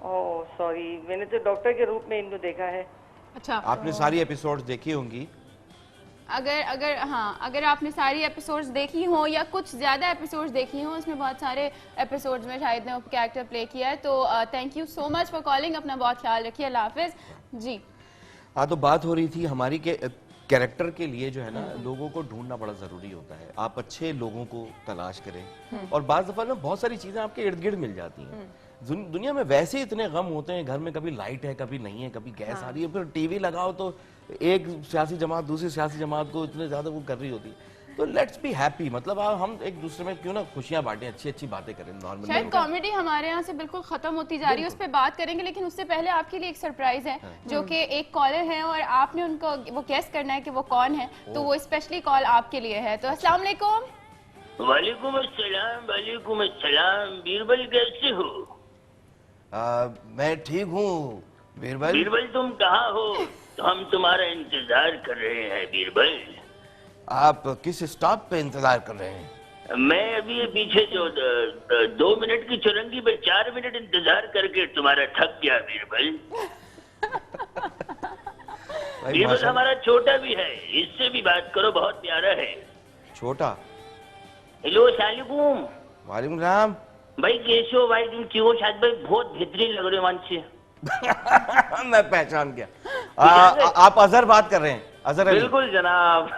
ओह सॉरी, मैंने तो डॉक्टर के रूप में इनको देखा है। अच्छा, आपने सारी एपिसोड्स देखी होंगी? अगर आपने सारी एपिसोड्स देखी हो या कुछ ज्यादा एपिसोड्स देखी हो, उसमें बहुत सारे एपिसोड्स में शाहिद ने कैरेक्टर प्ले किया है। तो thank you so much for calling, अपना बहुत ख्याल रखिए, अल्लाह हाफिज जी। हाँ, तो बात हो रही थी हमारी के कैरेक्टर के लिए जो है ना, लोगों को ढूंढना बड़ा जरूरी होता है। आप अच्छे लोगों को तलाश करें और बाज़ दफा ना बहुत सारी चीजें आपके इर्द गिर्द मिल जाती हैं। दुनिया में वैसे ही इतने गम होते हैं, घर में कभी लाइट है कभी नहीं है, कभी गैस आ रही है, फिर टीवी लगाओ तो एक सियासी जमात दूसरी सियासी जमात को इतने ज्यादा वो कर रही होती है। तो लेट्स बी हैप्पी, मतलब हम एक दूसरे में क्यों ना खुशियां बांटें, अच्छी अच्छी बातें करें। नॉर्मल शायद कॉमेडी हमारे यहाँ से बिल्कुल खत्म होती जा रही है, उस पर बात करेंगे, लेकिन उससे पहले आपके लिए एक सरप्राइज है जो कि एक कॉलर है और आपने उनको वो गेस करना है कि वो कौन है। तो वो स्पेशली कॉल आपके लिए है। तो अस्सलाम वालेकुम। वालेकुम अस्सलाम। वालेकुम अस्सलाम। बीरबल कैसे हो? मैं ठीक हूँ बीरबल। बीरबल तुम कहाँ हो? तो हम तुम्हारा इंतजार कर रहे हैं बीरबल। आप किस स्टॉप पे इंतजार कर रहे हैं? मैं अभी पीछे जो 2 मिनट की चुरंगी पे 4 मिनट इंतजार करके तुम्हारा थक गया बीरबल। बीरबल हमारा छोटा भी है, इससे भी बात करो, बहुत प्यारा है। छोटा? हेलो सलाम। वालेकुम सलाम। भाई कैसे हो भाई, तुम क्यों? शायद भाई बहुत बेहतरीन लग रहे हो मन से। मैं पहचान गया। आप अजहर बात कर रहे हैं? अजहर अली? बिल्कुल जनाब।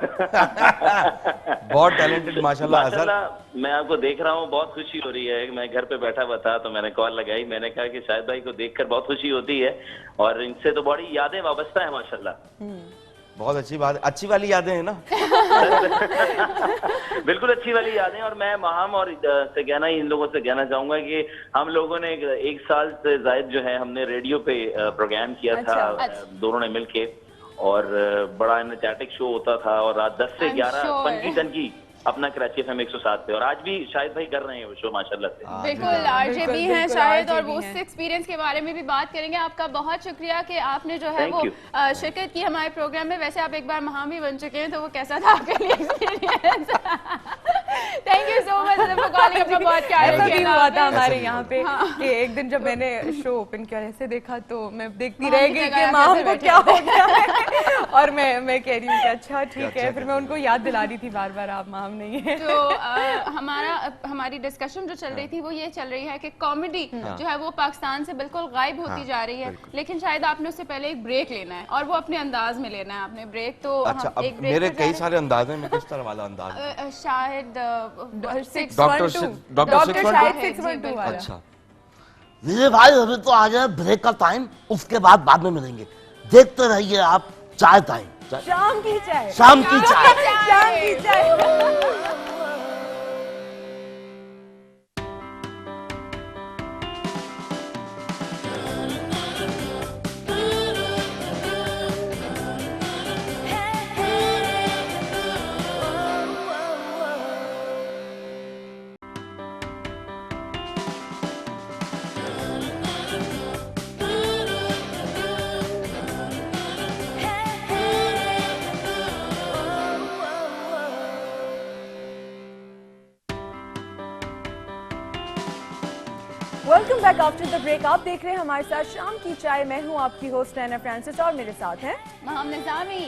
बहुत टैलेंटेड माशाल्लाह अजहर। मैं आपको देख रहा हूँ, बहुत खुशी हो रही है। मैं घर पे बैठा हुआ था तो मैंने कॉल लगाई, मैंने कहा कि शाहिद भाई को देखकर बहुत खुशी होती है और इनसे तो बड़ी यादें वाबस्ता है माशाल्लाह। बहुत अच्छी बात, अच्छी वाली यादें हैं ना? बिल्कुल अच्छी वाली यादें। और मैं महाम और से कहना इन लोगों से कहना चाहूंगा कि हम लोगों ने 1 साल से ज्यादा जो है हमने रेडियो पे प्रोग्राम किया था दोनों ने मिलके, और बड़ा एनर्जेटिक शो होता था और रात 10 से 11 पंकी टनकी अपना कराची FM 107 पे, और आज भी शाहिद भाई कर रहे हैं वो शो माशाल्लाह से। बिल्कुल आरजे भी हैं शायद, और वो उस एक्सपीरियंस के बारे में भी बात करेंगे। आपका बहुत शुक्रिया कि आपने जो है वो शिरकत की हमारे प्रोग्राम में। वैसे आप एक बार महाम भी बन चुके हैं, तो वो कैसा था आपके लिए experience? Thank you so much for calling, अपना बहुत ख्याल रखिए। ऐसा हुआ था हमारे यहाँ पे कि एक दिन जब मैंने शो ओपन किया, ऐसे देखा तो मैं देखती रह गई कि महाम को क्या हो गया है, और मैं कह रही हूँ कि अच्छा ठीक है। फिर मैं उनको याद दिला रही थी बार बार, आप महाम नहीं है। तो हमारी डिस्कशन जो चल रही थी वो ये चल रही है कि कॉमेडी जो है वो पाकिस्तान से बिल्कुल गायब होती जा रही है, लेकिन शायद आपने उससे पहले एक ब्रेक लेना है और वो अपने अंदाज में लेना है आपने ब्रेक। तो अच्छा, अब मेरे कई सारे अंदाज हैं, मैं किस तरह वाला अंदाज? शायद डॉक्टर 612 वाला। अच्छा मेरे भाई, अभी तो आ जाए ब्रेक का टाइम, उसके बाद में मिलेंगे। देखते रहिए आप चाय टाइम, शाम की चाय, शाम की चाय, शाम की चाय। Welcome back after the break. आप देख रहे हैं हमारे साथ शाम की चाय। मैं हूं आपकी होस्ट नैना फ्रांसिस और मेरे साथ हैं महाम निजामी,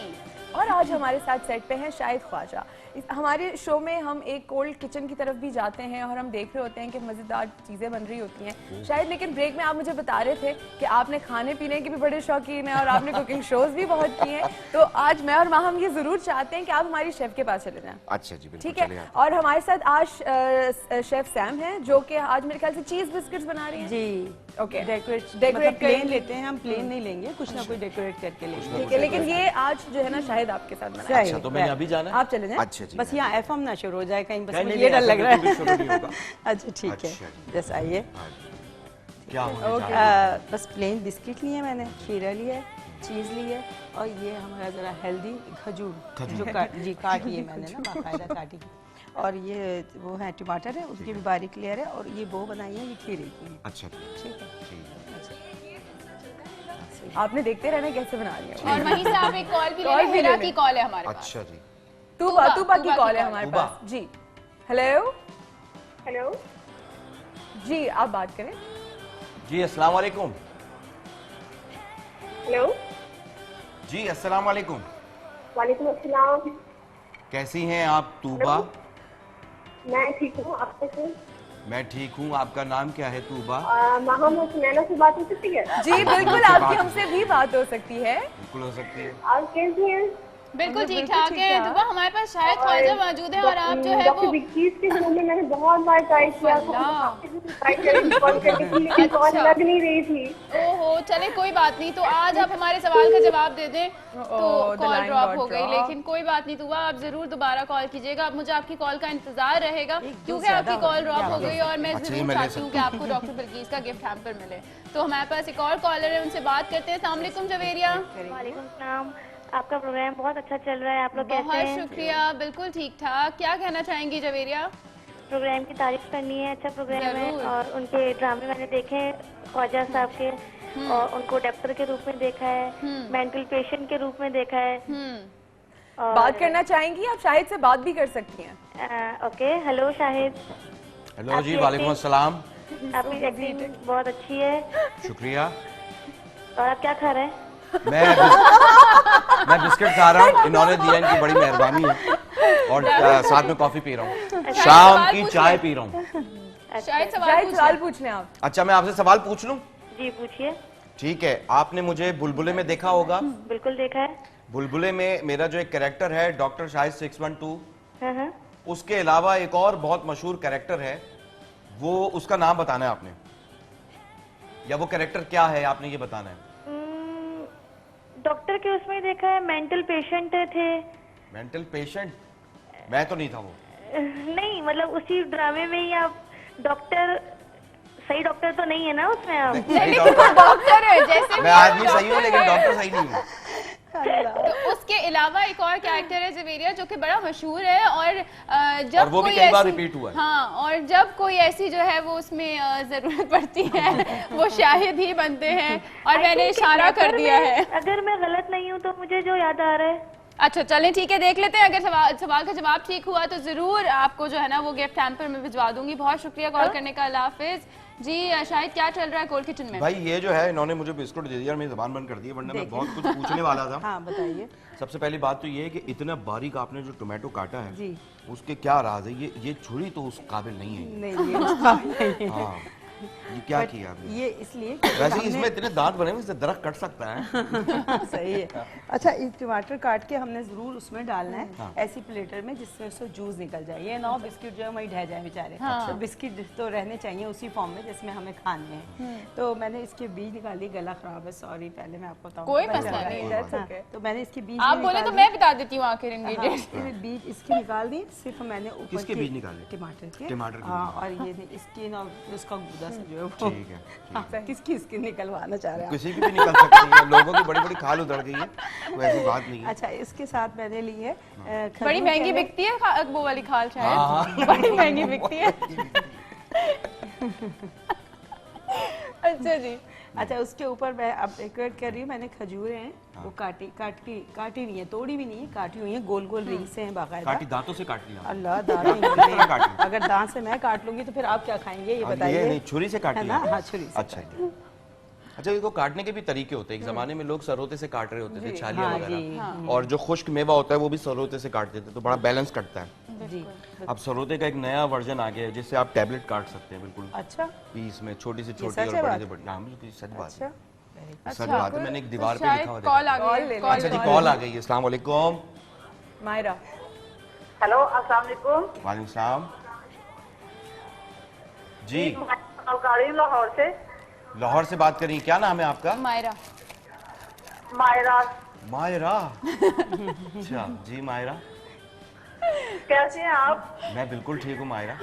और आज हमारे साथ सेट पे हैं शाहिद ख्वाजा। हमारे शो में हम एक कोल्ड किचन की तरफ भी जाते हैं और हम देख रहे होते हैं कि मज़ेदार चीज़ें बन रही होती हैं शायद। लेकिन ब्रेक में आप मुझे बता रहे थे कि आपने खाने पीने के भी बड़े शौकीन हैं और आपने कुकिंग शोज भी बहुत किए हैं। तो आज मैं और माहम ये ज़रूर चाहते हैं कि आप हमारी शेफ़ के पास चले जाएं। अच्छा जी, बिल्कुल, ठीक है। और हमारे साथ आज शेफ़ सैम हैं जो कि आज मेरे ख्याल से चीज़ बिस्किट्स बना रही हैं जी। ओके, डेकोरेट प्लेन लेते हैं हम, प्लेन नहीं लेंगे, कुछ ना कुछ डेकोरेट करके लेंगे। ठीक है, लेकिन ये आज जो है ना शायद आपके साथ बनाया। अच्छा, तो मैंने अभी जाना है? आप चले जाएं। अच्छा अच्छा जी, बस यहाँ एफएम ना शुरू हो जाए कहीं, बस नहीं, मुझे नहीं, ये डर ऐसा लग रहा बिल्कुल भी शुरू नहीं है। होगा। अच्छा ठीक है, अच्छा जी। बस आइए। हाँ जी। क्या होने जा रहा है? बस प्लेन बिस्किट लिए मैंने, खीरा लिया है, चीज़ ली है, और ये हमारा ज़रा हेल्दी खजूर जो काटी है मैंने ना, बाकायदा काटी। और ये वो है टमाटर है, उसकी भी बारीक लेयर है, और ये वो बनाई है, ये खीरे की है। अच्छा ठीक है, आपने देखते रहना कैसे बना रही है। और वहीं से आप एक कॉल भी ले कॉल लें, भी ले हीरा लें। की कॉल है हमारे पास। अच्छा जी। तूबा की कॉल है हमारे तूबा। पास जी। हेलो हेलो, जी, आप बात करें। जी अस्सलाम वालेकुम। हेलो, जी अस्सलाम वालेकुम। वालेकुम अस्सलाम। कैसी हैं आप तूबा? मैं ठीक हूँ, आप कैसे? मैं ठीक हूँ। आपका नाम क्या है तूबा? माहम सुनैना से बात हो सकती है? जी बिल्कुल, आपकी हमसे भी बात हो सकती है। बिल्कुल हो सकती है। आप कैसी हैं? बिल्कुल ठीक बिल्कुल ठाक ठीक है ठाक। दुबा, हमारे पास शायद ख्वाजा मौजूद है और आप जो है डॉक्टर वो विक्कीज के शो में मैंने बहुत बार ट्राई किया, अल्लाह। ट्राई करी कॉल करने की, लेकिन कॉल अच्छा। लग नहीं रही थी। ओहो, चले कोई बात नहीं, तो आज आप हमारे सवाल का जवाब दे दें तो the call line drop got हो गई, dropped. लेकिन कोई बात नहीं दुबा, आप जरूर दोबारा कॉल कीजिएगा। अब मुझे आपकी कॉल का इंतजार रहेगा क्योंकि आपकी कॉल ड्रॉप हो गई और मैं अच्छा, ये जरूर मैं ले चाहती हूँ कि आपको डॉक्टर बिल्किस का गिफ्ट हैम्पर मिले। तो हमारे पास एक और कॉलर है, उनसे बात करते हैं। अस्सलाम वालेकुम जवेरिया। वालेकुम सलाम, आपका प्रोग्राम बहुत अच्छा चल रहा है, आप लोग कैसे बहुत हैं? शुक्रिया, बिल्कुल ठीक ठाक। क्या कहना चाहेंगी जवेरिया? प्रोग्राम की तारीफ करनी है, अच्छा प्रोग्राम है। जरूर। और उनके ड्रामे मैंने देखे हैं ख्वाजा साहब के, और उनको डॉक्टर के रूप में देखा है, मेंटल पेशेंट के रूप में देखा है। और बात करना चाहेंगी आप? शाहिद से बात भी कर सकती हैं। ओके, हेलो शाहिद, हेलो जी, वालेकुम अस्सलाम। आपकी एक्टिंग बहुत अच्छी है। शुक्रिया। और आप क्या खा रहे हैं? मैं बिस्किट खा रहा हूँ, इन्होंने दिया, इनकी बड़ी मेहरबानी है। और साथ में कॉफी पी रहा हूँ, शाम की चाय पी रहा हूँ। शायद शाहिद सवाल पूछ लें आप। अच्छा, मैं आपसे सवाल पूछ लूँ? जी पूछिए। ठीक है। आपने मुझे बुलबुले में देखा होगा। बिल्कुल देखा है। बुलबुले में मेरा जो एक कैरेक्टर है डॉक्टर शाहिद 612, हाँ। उसके अलावा एक और बहुत मशहूर कैरेक्टर है, वो उसका नाम बताना है आपने, या वो कैरेक्टर क्या है आपने ये बताना है। डॉक्टर के उसमें देखा है, मेंटल पेशेंट थे। Mental patient? मैं तो नहीं था वो। नहीं, मतलब उसी ड्रामे में ही आप डॉक्टर, सही डॉक्टर तो नहीं है ना उसमें आप? नहीं, डॉक्टर डॉक्टर है जैसे मैं आदमी सही हूँ लेकिन डॉक्टर सही नहीं हूँ। तो उसके अलावा एक और कैरेक्टर है जवेरिया जो कि बड़ा मशहूर है, और जब और वो भी कोई कई बार ऐसी- रिपीट हुआ है। हाँ, और जब कोई ऐसी जो है वो उसमें जरूरत पड़ती है वो शाहिद ही बनते हैं, और मैंने इशारा कर दिया है। अगर मैं गलत नहीं हूँ तो मुझे जो याद आ रहा है। अच्छा चलें ठीक है, देख लेते हैं, अगर सवाल का जवाब ठीक हुआ तो जरूर आपको जो है ना वो गिफ्ट हैम्पर में भिजवा दूंगी। बहुत शुक्रिया कॉल करने का, अल्लाह हाफिज। जी शाहिद, क्या चल रहा है कोल्ड किचन में? भाई ये जो है, इन्होंने मुझे बिस्कुट दे दिया और मेरी जबान बंद कर दी, वरना मैं बहुत कुछ पूछने वाला था। हाँ बताइए। सबसे पहली बात तो ये है कि इतना बारीक आपने जो टोमेटो काटा है जी। उसके क्या राज है? ये छुरी तो उस काबिल नहीं है। नहीं ये उसका नहीं है। हाँ, ये क्या किया आपने? ये इसलिए कि वैसे हमने- इसमें इतने दांत बने हुए, इससे दरख्त कट सकता है। सही है। अच्छा, ये टमाटर काट के हमने जरूर उसमें डालना है, हाँ। ऐसी प्लेटर में जिससे उससे जूस निकल जाए। ये ना हो बिस्किट जो है वही ढह जाए बेचारे। तो बिस्किट तो रहने चाहिए उसी फॉर्म में जिसमें हमें खाने हैं। तो मैंने इसके बीज निकाली, गला खराब है, सॉरी, पहले मैं आपको बताऊं। कोई पता मसला चला। नहीं, that's हाँ, okay. तो मैंने इसके बीज आप भी बोले तो निकाल मैं दिए। बता देती हूँ आखिर हाँ, इंग्रेडिएंट। ये बीज इसके निकाल दिए, सिर्फ मैंने ऊपर किसके के- बीज निकाले? टमाटर के। टमाटर के हाँ, और ये स्किन और उसका गूदा से जो है वो ठीक है, हाँ, किसकी स्किन निकलवाना चाह रहे हैं आप? किसी की भी निकल सकती है, लोगों की बड़ी बड़ी खाल उधड़ गई है, कोई ऐसी बात नहीं है। अच्छा, इसके साथ मैंने ली है खजूर बड़ी महंगी के- बिकती है वो वाली खाल हाँ, शायद, बड़ी महंगी बिकती है। अच्छा जी। अच्छा, उसके ऊपर मैं अब डेकोरेट कर रही हूँ, मैंने खजूरें हैं वो काटी नहीं है, तोड़ी भी नहीं है, काटी हुई है, गोल गोल रिंग से हैं बाकायदा। काटी दांतों से काट लिया। अल्लाह, दांत नहीं किस तरह निकले। काटी? अगर दांत से मैं काट लूंगी तो फिर आप क्या खाएंगे ये अब बताइए। ये नहीं, छुरी से काट है लिया। ना? हाँ, छुरी से अच्छा अच्छा, इसको काटने के भी तरीके होते हैं। एक जमाने में लोग सरोते से काट रहे होते थे, छालियां हाँ, वगैरह, जी, और जो खुश्क मेवा होता है वो भी सरोते से काटते थे, तो बड़ा बैलेंस कटता है। जी। अब सरोते का एक नया वर्जन आ गया है जिससे आप टैबलेट काट सकते हैं, बिल्कुल अच्छा पीस में, छोटी से छोटी सच और है बड़ी बात? से बड़ी। हाँ, बिल्कुल सच बात अच्छा, है, सच बात है। मैंने एक दीवार पे लिखा हुआ शायद कॉल देखा। आ गई, कॉल अच्छा जी, कॉल आ गई है। अस्सलाम वालेकुम। मायरा। हेलो, अस्सलाम वालेकुम। वालेकुम सलाम जी। लाहौर से। लाहौर से बात करी, क्या नाम है आपका? मायरा। मायरा। मायरा। अच्छा जी, मायरा। कैसे हैं आप? मैं बिल्कुल ठीक हूँ मायरा।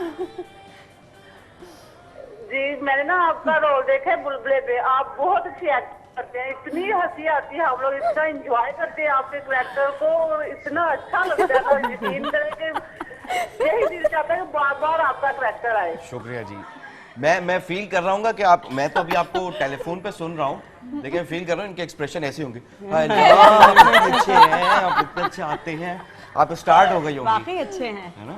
जी मैंने ना आपका रोल देखा है बुलबुले पे, आप बहुत अच्छी एक्टिंग करते हैं, इतनी हंसी आती है, हम लोग इतना एंजॉय करते हैं आपके कैरेक्टर को, और इतना अच्छा लगता है सीन करके, यही दिल चाहता है कि बार बार आपका कैरेक्टर आए। शुक्रिया जी। मैं फील कर रहा हूँ कि आप, मैं तो अभी आपको टेलीफोन पे सुन रहा हूँ, लेकिन फील कर रहा हूँ इनके एक्सप्रेशन ऐसे होंगे, आप अच्छे हैं, आप इतने अच्छे आते हैं, आप स्टार्ट हो गई होंगी। काफी अच्छे हैं, है ना?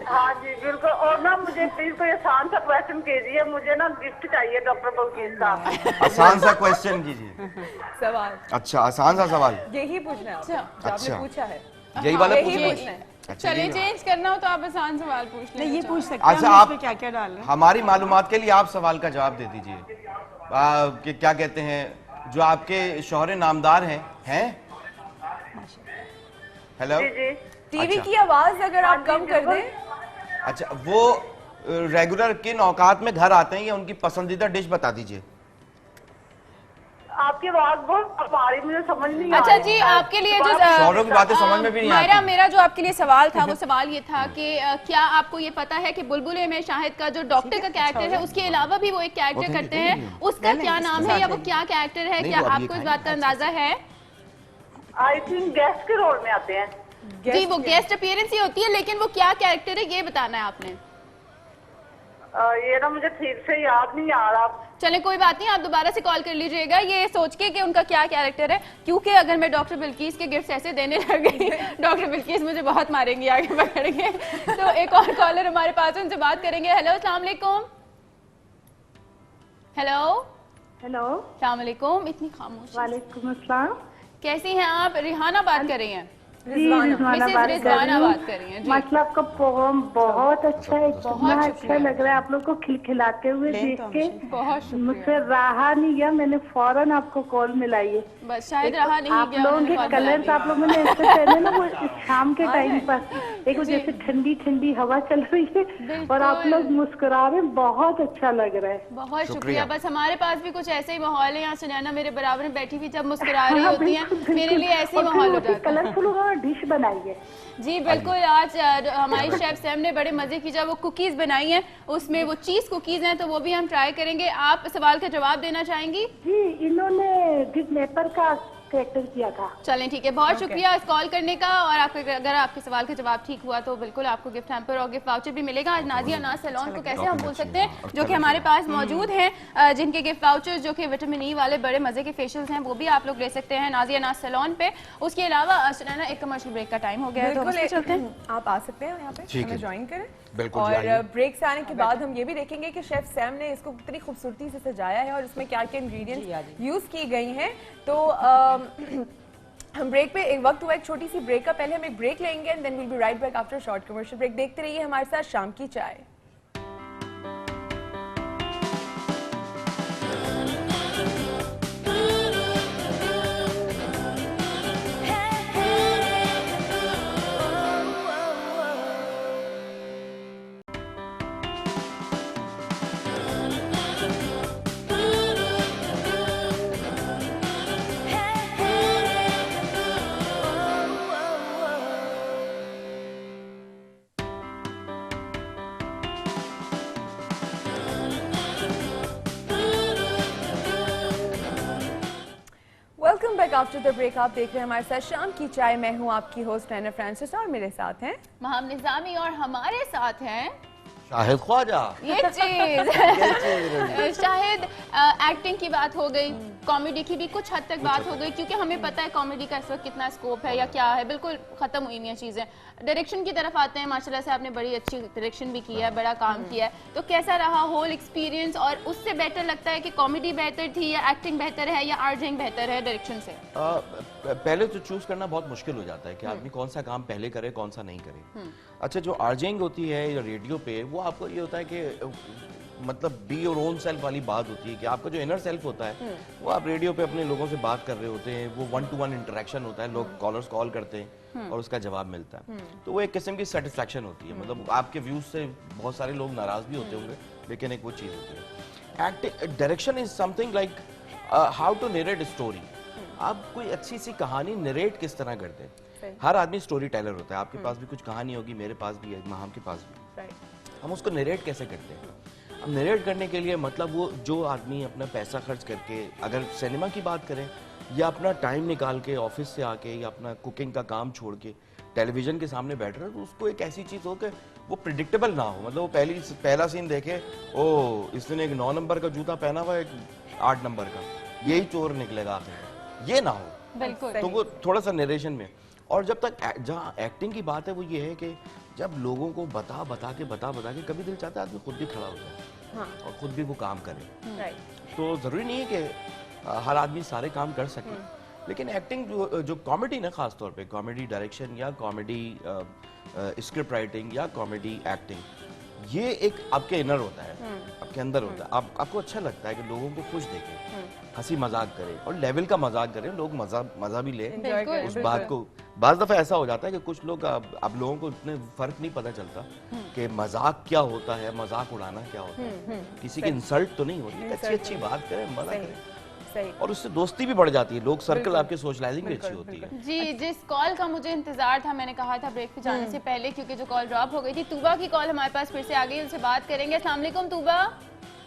हाँ जी बिल्कुल। और ना मुझे प्लीज कोई आसान सा क्वेश्चन कीजिए, मुझे ना गिफ्ट चाहिए डॉक्टर बल्कीस का। आसान सा क्वेश्चन कीजिए। सवाल। अच्छा आसान सा सवाल। यही पूछना है आपने, जो आपने पूछा है। यही वाला यही पूछना पूछना है। है। अच्छा, चले चेंज करना हो तो आप आसान सवाल पूछ लें। ये पूछ सकते हैं अच्छा हम आप इसमें क्या क्या डाल रहे हैं। हमारी मालूमात के लिए आप सवाल का जवाब दे दीजिए कि क्या कहते हैं जो आपके शौहरे नामदार हैं? हेलो। जी जी। टीवी अच्छा। की आवाज अगर आप कम कर दें। अच्छा वो रेगुलर किन औकात में घर आते हैं, या उनकी पसंदीदा डिश बता दीजिए। आपकी आवाज बहुत हमारी मुझे समझ नहीं आ अच्छा रही जी, है। आपके लिए जो शौहरों की बातें समझ में भी नहीं मायरा, आती। मेरा जो आपके लिए सवाल था वो सवाल ये था कि क्या आपको ये पता है कि बुलबुले में शाहिद का जो डॉक्टर का कैरेक्टर है, उसके अलावा भी वो एक कैरेक्टर करते हैं, उसका क्या नाम है या वो क्या कैरेक्टर है, क्या आपको इस बात का अंदाजा है? आई थिंक गेस्ट के रोल में आते हैं। जी वो गेस्ट अपीयरेंस ही होती है, लेकिन वो क्या कैरेक्टर है ये बताना है आपने। ये ना मुझे ठीक से याद नहीं आ रहा। चले कोई बात नहीं, आप दोबारा से कॉल कर लीजिएगा ये सोच के कि उनका क्या कैरेक्टर है, क्योंकि अगर मैं डॉक्टर बिल्किस के गिफ्ट ऐसे देने लग गई डॉक्टर बिल्किस मुझे बहुत मारेंगी आगे पकड़ के। तो एक और कॉलर हमारे पास, उनसे बात करेंगे। हेलो अस्सलाम वालेकुम। हेलो हेलो अस्सलाम वालेकुम। इतनी खामोश। वालेकुम अस्सलाम। कैसी हैं आप? रिहाना बात कर रही हैं? रिजवाना बात कर रही हैं जी। मतलब आपका पोम बहुत अच्छा है, इतना अच्छा लग रहा है आप लोग को खिलखिलाते हुए देख के। बहुत मुझसे रहा नहीं गया, मैंने फौरन आपको कॉल मिलाई है। बस शायद रहा नहीं आप गया। लोगों के कलर्स आप लोगों ने ऐसे पहने ना, वो शाम के टाइम पर एक जैसे ठंडी ठंडी हवा चल रही है और आप लोग मुस्कुरा रहे हैं, बहुत अच्छा लग रहा है। बहुत शुक्रिया। बस हमारे पास भी कुछ ऐसे ही माहौल है, यहाँ सुनैना मेरे बराबर में बैठी हुई जब मुस्कुरा रही होती हैं, मेरे लिए ऐसे ही माहौल हो जाता है। कलरफुल डिश बनाई है। जी बिल्कुल। आज हमारी शेफ सैम ने बड़े मजे की जब वो कुकीज बनाई हैं, उसमें वो चीज कुकीज हैं, तो वो भी हम ट्राई करेंगे। आप सवाल का जवाब देना चाहेंगी? जी इन्होंने किडनैपर का कैरेक्टर किया था। चलें ठीक है, बहुत शुक्रिया इस कॉल करने का। और आपके अगर आपके सवाल का जवाब ठीक हुआ तो बिल्कुल आपको गिफ्ट हैम्पर और गिफ्ट वाउचर भी मिलेगा। आज नाजिया नाज सैलून को कैसे हम भूल सकते हैं, जो कि हमारे पास मौजूद हैं, जिनके गिफ्ट वाउचर्स जो कि विटामिन ई वाले बड़े मजे के फेशियल्स हैं वो भी आप लोग ले सकते हैं नाजिया नाज सैलून पे। उसके अलावा सुनैना एक कमर्शियल ब्रेक का टाइम हो गया है, तो हम चलते हैं। आप आ सकते हैं यहाँ पे, हमें ज्वाइन करें। बिल्कुल। और ब्रेक से आने के बाद हम ये भी देखेंगे कि शेफ सैम ने इसको कितनी खूबसूरती से सजाया है और इसमें क्या क्या इंग्रेडिएंट्स यूज की गई हैं। तो हम ब्रेक पे एक वक्त हुआ एक छोटी सी ब्रेक का, पहले हम एक ब्रेक लेंगे and then will be right back after short commercial break. देखते रहिए हमारे साथ शाम की चाय। Welcome back after the break. आप देख रहे हैं हमारे साथ शाम की चाय। मैं हूं आपकी होस्ट नैना फ्रांसिस और मेरे साथ हैं महम निजामी और हमारे साथ हैं शाहिद ख्वाजा। ये चीज शाहिद एक्टिंग की बात हो गई, कॉमेडी की भी कुछ हद तक बात हो गई, क्योंकि हमें पता है कॉमेडी का इस वक्त कितना स्कोप है या क्या है, बिल्कुल खत्म हुई नहीं है चीजें। डायरेक्शन की तरफ आते हैं, माशाल्लाह से आपने बड़ी अच्छी डायरेक्शन भी की है, बड़ा काम किया है, तो कैसा रहा होल एक्सपीरियंस? और उससे बेटर लगता है कि कॉमेडी बेहतर थी या एक्टिंग बेहतर है या आर्जिंग बेहतर है डायरेक्शन से? पहले तो चूज करना बहुत मुश्किल हो जाता है कि आदमी कौन सा काम पहले करे कौन सा नहीं करे। अच्छा जो आर्जिंग होती है या रेडियो पे, वो आपको ये होता है कि मतलब बी योर ओन सेल्फ वाली बात होती है कि आपका जो इनर सेल्फ होता है वो आप रेडियो पे अपने लोगों से बात कर रहे होते हैं, वो 1-to-1 इंटरेक्शन होता है, लोग कॉलर्स कॉल करते हैं और उसका जवाब मिलता है, तो वो एक किस्म की सेटिस्फैक्शन होती है। मतलब आपके व्यूज से बहुत सारे लोग नाराज भी होते होंगे, लेकिन एक वो चीज होती है। Acting direction is something like how to narrate story. आप कोई अच्छी सी कहानी नरेट किस तरह करते हैं, हर आदमी स्टोरी टेलर होता है, आपके पास भी कुछ कहानी होगी, मेरे पास भी है, महाम के पास भी। हम उसको नरेट कैसे करते हैं? अब नरेट करने के लिए मतलब वो जो आदमी अपना पैसा खर्च करके, अगर सिनेमा की बात करें या अपना टाइम निकाल के ऑफिस से आके या अपना कुकिंग का काम छोड़ के टेलीविजन के सामने बैठ रहा है, तो उसको एक ऐसी चीज हो कि वो प्रिडिक्टेबल ना हो। मतलब वो पहला सीन देखे, ओ इसने एक 9 नंबर का जूता पहना हुआ है, एक 8 नंबर का, यही चोर निकलेगा आखिर, ये ना हो। बिल्कुल। तो वो थोड़ा सा नरेशन में। और जब तक जहाँ एक्टिंग की बात है वो ये है कि जब लोगों को बता के कभी दिल चाहता है आदमी खुद भी खड़ा हो जाए और खुद भी वो काम करे। तो जरूरी नहीं है कि हर आदमी सारे काम कर सके, लेकिन एक्टिंग जो कॉमेडी ना, खास तौर पे कॉमेडी डायरेक्शन या कॉमेडी स्क्रिप्ट राइटिंग या कॉमेडी एक्टिंग, ये एक आपके इनर होता है, आपके अंदर होता है। आपको अच्छा लगता है कि लोगों को खुश देखें, हंसी मजाक करें और लेवल का मजाक करें, लोग मजा भी लें उस बात को। बाज़ दफा ऐसा हो जाता है कि कुछ लोग अब लोगों को इतने फर्क नहीं पता चलता कि मजाक क्या होता है, मजाक उड़ाना क्या होता है। किसी की इंसल्ट तो नहीं होती, अच्छी बात करें, मजा करें, और उससे दोस्ती भी बढ़ जाती है, लोग सर्कल आपके सोशलाइजिंग भी अच्छी होती है। जी, जिस कॉल का मुझे इंतजार था, मैंने कहा था ब्रेक पे जाने से पहले, क्योंकि जो कॉल ड्रॉप हो गई थी, तूबा की कॉल हमारे पास फिर से आ गई, उनसे बात करेंगे। अस्सलाम वालेकुम तूबा।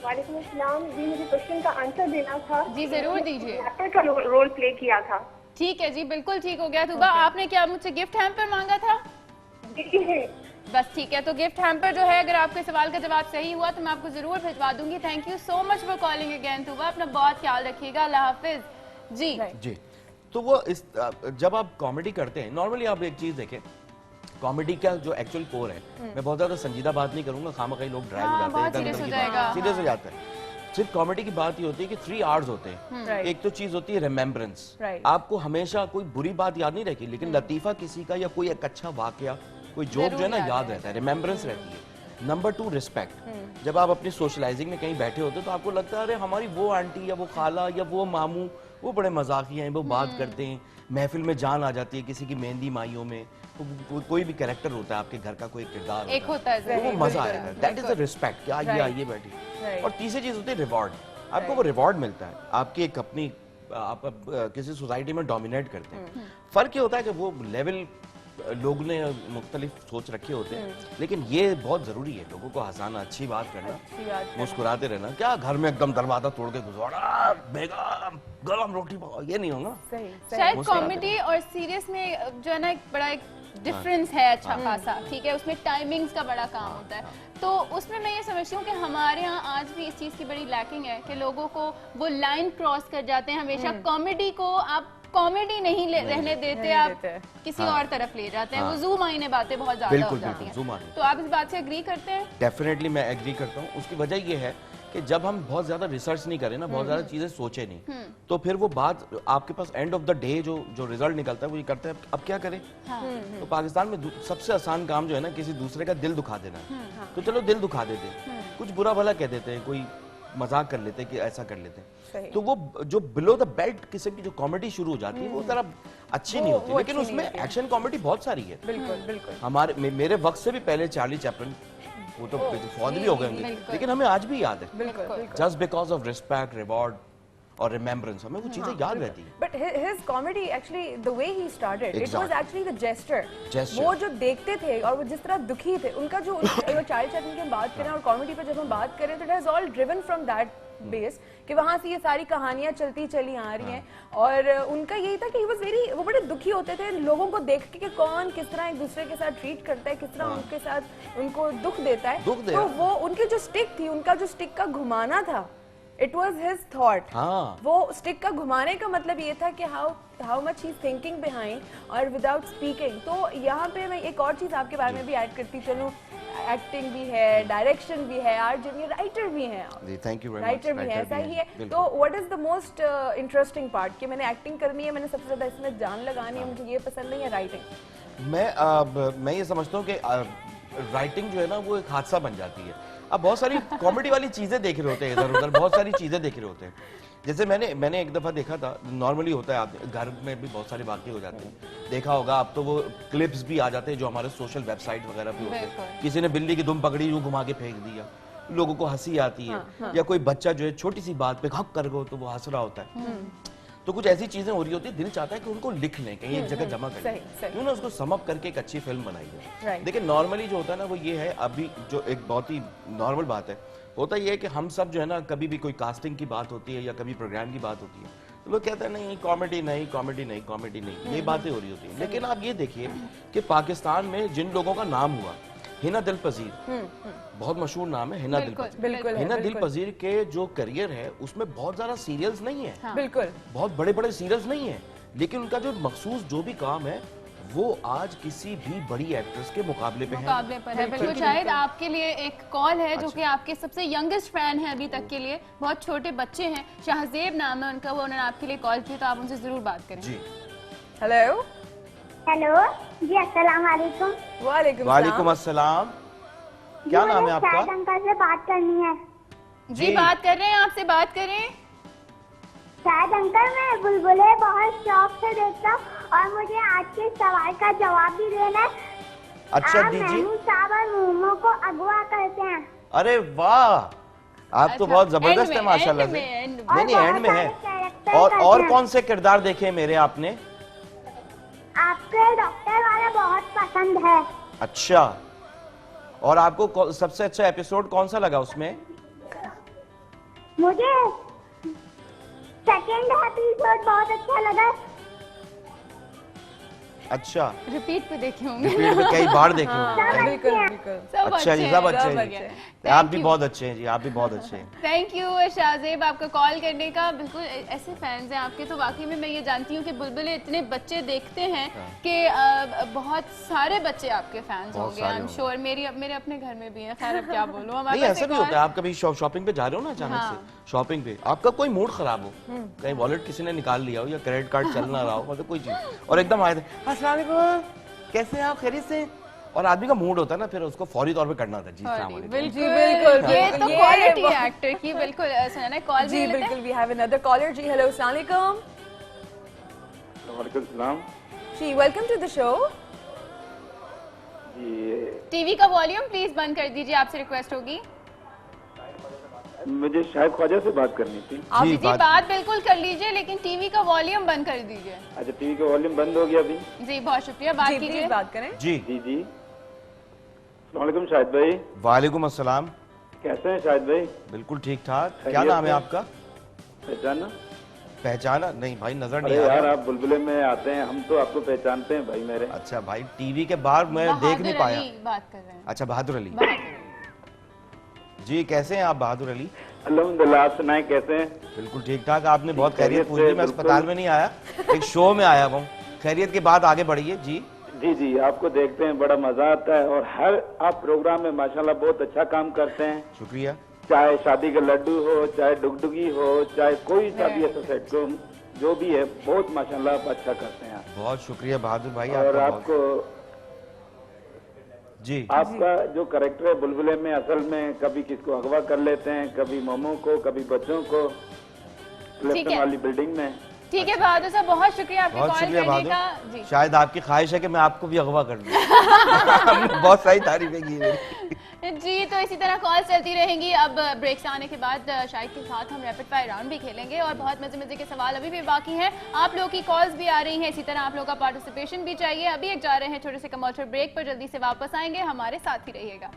वालेकुम अस्सलाम जी, मुझे क्वेश्चन का आंसर देना था। जी जरूर दीजिए। एक्टर का रोल प्ले किया था। ठीक है जी, बिल्कुल ठीक हो गया। तूबा, आपने क्या मुझसे गिफ्ट हैम्पर मांगा था? जी बस ठीक है, तो गिफ्ट हैम्पर जो है, अगर आपके सवाल का जवाब सही हुआ तो मैं आपको जरूर भिजवा दूंगी। Thank you so much for calling again Tooba, अपना बहुत ख्याल रखिएगा, अल्लाह हाफिज। जी, तो वो जब आप कॉमेडी करते हैं, नॉर्मली आप एक चीज देखें, कॉमेडी का जो एक्चुअल कोर है, मैं बहुत ज्यादा संजीदा बात नहीं करूंगा, खामखा लोग ड्राइव हो जाते हैं, सीरियस हो जाता है। सिर्फ कॉमेडी की बात ये होती है कि 3 आवर्स होते हैं। एक तो चीज होती है रिमेम्बरेंस, आपको हमेशा कोई बुरी बात याद नहीं रहेगी, लेकिन लतीफा किसी का या कोई एक अच्छा वाकया, कोई जोक जो है ना याद रहता है, रिमेम्बरेंस रहती है। Number 2 respect. जब आप अपनी सोशलाइजिंग में कहीं बैठे होते तो आपको लगता है अरे हमारी वो आंटी या वो खाला या वो मामू वो बड़े मजाकिया हैं, वो बात करते हैं, महफिल में जान आ जाती है। किसी की मेहंदी माइयों में कोई भी कैरेक्टर होता है, आपके घर का कोई किरदार होता है, तो वो मजा आएगा। दैट इज द रिस्पेक्ट, क्या ये आइए बैठी। और तीसरी चीज होती है रिवॉर्ड। आपको वो रिवॉर्ड मिलता है, आपकी एक अपनी आप किसी सोसाइटी में डोमिनेट करते हैं। फर्क ये होता है कि वो लेवल लोग ने मुख्तलिफ सोच रखे होते हैं, लेकिन ये बहुत जरूरी है, लोगों को हंसाना, अच्छी बात करना, मुस्कुराते रहना। क्या घर में एकदम दरवाजा तोड़ के घुसवाना, बेगम गरम रोटी पकाओ, ये नहीं होगा। शायद कॉमेडी और सीरियस में जो है ना, एक बड़ा एक डिफरेंस है अच्छा खासा, ठीक है, उसमें टाइमिंग्स का बड़ा काम होता है। तो उसमें मैं ये समझती हूँ कि हमारे यहाँ आज भी इस चीज की बड़ी लैकिंग है कि लोगों को वो लाइन क्रॉस कर जाते हैं हमेशा। कॉमेडी को आप कॉमेडी नहीं रहने देते, आप किसी और तरफ ले जाते हैं, वो ज़ूम आईने बातें बहुत ज्यादा हो जाती हैं। तो आप इस बात से एग्री करते हैं? डेफिनेटली मैं एग्री करता हूँ। उसकी वजह ये है कि जब हम बहुत ज्यादा रिसर्च नहीं करें ना, बहुत ज्यादा चीजें सोचे नहीं, तो फिर वो बात आपके पास एंड ऑफ द डे जो रिजल्ट निकलता है वो ये करते हैं अब क्या करें। तो पाकिस्तान में सबसे आसान काम जो है ना, किसी दूसरे का दिल दुखा देना है। तो चलो दिल दुखा देते, कुछ बुरा भला कह देते हैं, कोई मजाक कर लेते हैं कि ऐसा कर लेते हैं। तो वो जो बिलो द बेल्ट किस्म की जो कॉमेडी शुरू हो जाती है वो जरा अच्छी नहीं होती, लेकिन उसमें एक्शन कॉमेडी बहुत सारी है। बिल्कुल। मेरे वक्त से भी पहले चार्ली चैपलिन, वो तो फौज भी हो गए होंगे, लेकिन हमें आज भी याद है, just because of respect, reward और रिमेम्बरेंस, हमें वो चीजें याद रहती है। But his comedy actually the way he started, it was actually the gesture. वो जो देखते थे और वो जिस तरह दुखी थे, उनका जो चार्ली चैपलिन की बात करें और कॉमेडी पे जब हम बात करें, तो it has all driven from that base कि वहां से ये सारी कहानियां चलती चली आ रही हैं। और उनका यही था कि वो बड़े दुखी होते थे लोगों को देख के कि कौन किस तरह एक दूसरे के साथ ट्रीट करता है, किस तरह उनके साथ उनको दुख देता है। तो वो उनकी जो स्टिक थी, उनका जो स्टिक का घुमाना था, इट वॉज हिज थॉट। वो स्टिक का घुमाने का मतलब ये था कि how much he is thinking behind और विदाउट स्पीकिंग। तो यहाँ पे मैं एक और चीज आपके बारे में भी ऐड करती चलूं, एक्टिंग भी है, डायरेक्शन भी है, आर्ट भी है, राइटर भी है। Thank you very much. Writer भी है, ऐसा ही है। तो what is the most interesting part कि मैंने एक्टिंग करनी है, मैंने सबसे ज्यादा इसमें जान लगानी है, मुझे ये पसंद नहीं है राइटिंग। मैं ये समझता हूँ कि राइटिंग जो है ना वो एक हादसा बन जाती है। अब बहुत सारी कॉमेडी वाली चीजें देख रहे होते हैं इधर उधर, बहुत सारी चीजें देख रहे होते हैं। जैसे मैंने एक दफा देखा था, नॉर्मली होता है, आप घर में भी बहुत सारे वाकये हो जाते हैं, देखा होगा आप, तो वो क्लिप्स भी आ जाते हैं जो हमारे सोशल वेबसाइट वगैरह पे होते हैं। किसी ने बिल्ली की दुम पकड़ी, यूं घुमा के फेंक दिया, लोगों को हंसी आती है। या कोई बच्चा जो है छोटी सी बात पे हक कर गो तो वो हंस रहा होता है। तो कुछ ऐसी चीजें हो रही होती है, दिल चाहता है कि उनको लिख लें, कहीं एक जगह जमा कर लें, क्यों ना उसको सम अप करके एक अच्छी फिल्म बनाई जाए। देखिए नॉर्मली जो होता है ना वो ये है, अभी जो एक बहुत ही नॉर्मल बात है, होता ये है कि हम सब जो है ना, कभी भी कोई कास्टिंग की बात होती है या कभी प्रोग्राम की बात होती है, तो लोग कहते हैं नहीं कॉमेडी नहीं, कॉमेडी नहीं, कॉमेडी नहीं, ये बातें हो रही होती हैं। लेकिन आप ये देखिए कि पाकिस्तान में जिन लोगों का नाम हुआ, हिना दिल पजीर, बहुत मशहूर नाम है हिना दिल पजीर। हिना दिल पजीर के जो करियर है उसमें बहुत ज्यादा सीरियल्स नहीं है, बिल्कुल बहुत बड़े बड़े सीरियल्स नहीं है, लेकिन उनका जो मखसूस जो भी काम है वो आज किसी भी बड़ी एक्ट्रेस के मुकाबले पे है। बिल्कुल। शायद आपके लिए एक कॉल है जो कि आपके सबसे यंगेस्ट फैन है अभी तक के लिए, बहुत छोटे बच्चे हैं, शाहजेब नाम है उनका, वो उन्होंने आपके लिए कॉल की, तो आप उनसे जरूर बात करें। जी हेलो हेलो जी, अस्सलाम वालेकुम। वालेकुम अस्सलाम। क्या नाम है आपका? अंकल से बात करनी है। जी बात कर रहे हैं, आपसे बात करें। शायद अंकल, मैं बुलबुले बहुत शौक से देखता हूँ और मुझे आज के सवाल का जवाब भी देना है। अच्छा दीजिए। महमूद साहब और मोमो को अगवा करते हैं। अरे वाह, आप तो बहुत जबरदस्त है माशाल्लाह से। नहीं एंड में है। और कौन से किरदार देखे मेरे आपने? आपके डॉक्टर वाला बहुत पसंद है। अच्छा, और आपको सबसे अच्छा एपिसोड कौन सा लगा उसमें? मुझे सेकंड एपिसोड बहुत अच्छा लगा। अच्छा, रिपीट पे देखे होंगे, रिपीट पे कई बार देखे होंगे। बिल्कुल बिल्कुल। अच्छा जी, सब अच्छे हैं, आप भी बहुत अच्छे हैं जी, आप भी बहुत अच्छे हैं। थैंक यू शाहजेब आपका कॉल करने का। बिल्कुल ऐसे फैंस हैं आपके, तो वाकई में मैं ये जानती हूँ कि बुलबुले इतने बच्चे देखते हैं कि बहुत सारे बच्चे आपके फैंस होंगे, आई एम श्योर। मेरे अपने घर में भी है, खैर अब क्या बोलूं। नहीं ऐसा भी होता है, आप कभी शॉपिंग पे जा रहे हो ना, अचानक से शॉपिंग पे आपका कोई मूड खराब हो, कहीं वॉलेट किसी ने निकाल लिया हो या क्रेडिट कार्ड चल ना रहा हो, मतलब कोई चीज, और एकदम आए थे अस्सलाम वालेकुम, कैसे हैं आप, खैरियत से, और आदमी का मूड होता है ना, फिर उसको फौरी तौर पे करना होता है जी अस्सलाम वालेकुम। बिल्कुल, ये तो क्वालिटी है एक्टर की। बिल्कुल सुना कॉल जी बिल्कुल। वी हैव अनदर कॉलर जी। हेलो अस्सलाम वालेकुम। वालेकुम सलाम जी, वेलकम टू द शो। जी, टीवी का वॉल्यूम प्लीज बंद कर दीजिए, आपसे रिक्वेस्ट होगी। मुझे शायद ख्वाजा से बात करनी थी। आप जी बात बिल्कुल कर लीजिए, लेकिन टीवी का वॉल्यूम बंद कर दीजिए। अच्छा, टीवी का वॉल्यूम बंद हो गया अभी? जी बहुत शुक्रिया, बात कीजिए, बात करें। जी जी जी। वालेकुम शाहिद भाई। वालेकुम अस्सलाम। कैसे हैं शाहिद भाई? बिल्कुल ठीक ठाक। क्या नाम है आपका? पहचाना? पहचाना नहीं भाई, नजर नहीं आ रहा। यार आप बुलबुले में आते हैं, हम तो आपको पहचानते हैं भाई मेरे। अच्छा भाई, टीवी के बाहर मैं देख नहीं पाया। बात कर रहे हैं। अच्छा बहादुर अली जी, कैसे हैं आप बहादुर अली? अल्हम्दुलिल्लाह, आप सुनाएं कैसे हैं? बिल्कुल ठीक ठाक। आपने बहुत खैरियत पूछ ली, मैं अस्पताल में नहीं आया, एक शो में आया हूँ। खैरियत के बाद आगे बढ़िए। जी जी जी, आपको देखते हैं बड़ा मजा आता है, और हर आप प्रोग्राम में माशाल्लाह बहुत अच्छा काम करते हैं। शुक्रिया। चाहे शादी का लड्डू हो, चाहे डुगडुगी हो, चाहे कोई सा भी ऐसा सेट जो भी है, बहुत माशाल्लाह आप अच्छा करते हैं। बहुत शुक्रिया बहादुर भाई। और आपको जी, आपका जो कैरेक्टर है बुलबुले में, असल में कभी किसको अगवा कर लेते हैं, कभी मोमो को, कभी बच्चों को, लेफ्ट वाली बिल्डिंग में। ठीक है बहादुर साहब, बहुत शुक्रिया आपके कॉल करने का। जी, शायद आपकी ख्वाहिश है कि मैं आपको भी अगवा कर दूं। हमने बहुत सारी तारीफें की जी, तो इसी तरह कॉल चलती रहेंगी। अब ब्रेक से आने के बाद शाहिद के साथ हम रैपिड फायर राउंड भी खेलेंगे, और बहुत मजे मजे के सवाल अभी भी बाकी हैं। आप लोगों की कॉल्स भी आ रही हैं, इसी तरह आप लोगों का पार्टिसिपेशन भी चाहिए। अभी एक जा रहे हैं छोटे से कमर्शियल ब्रेक पर, जल्दी से वापस आएंगे, हमारे साथ ही रहिएगा।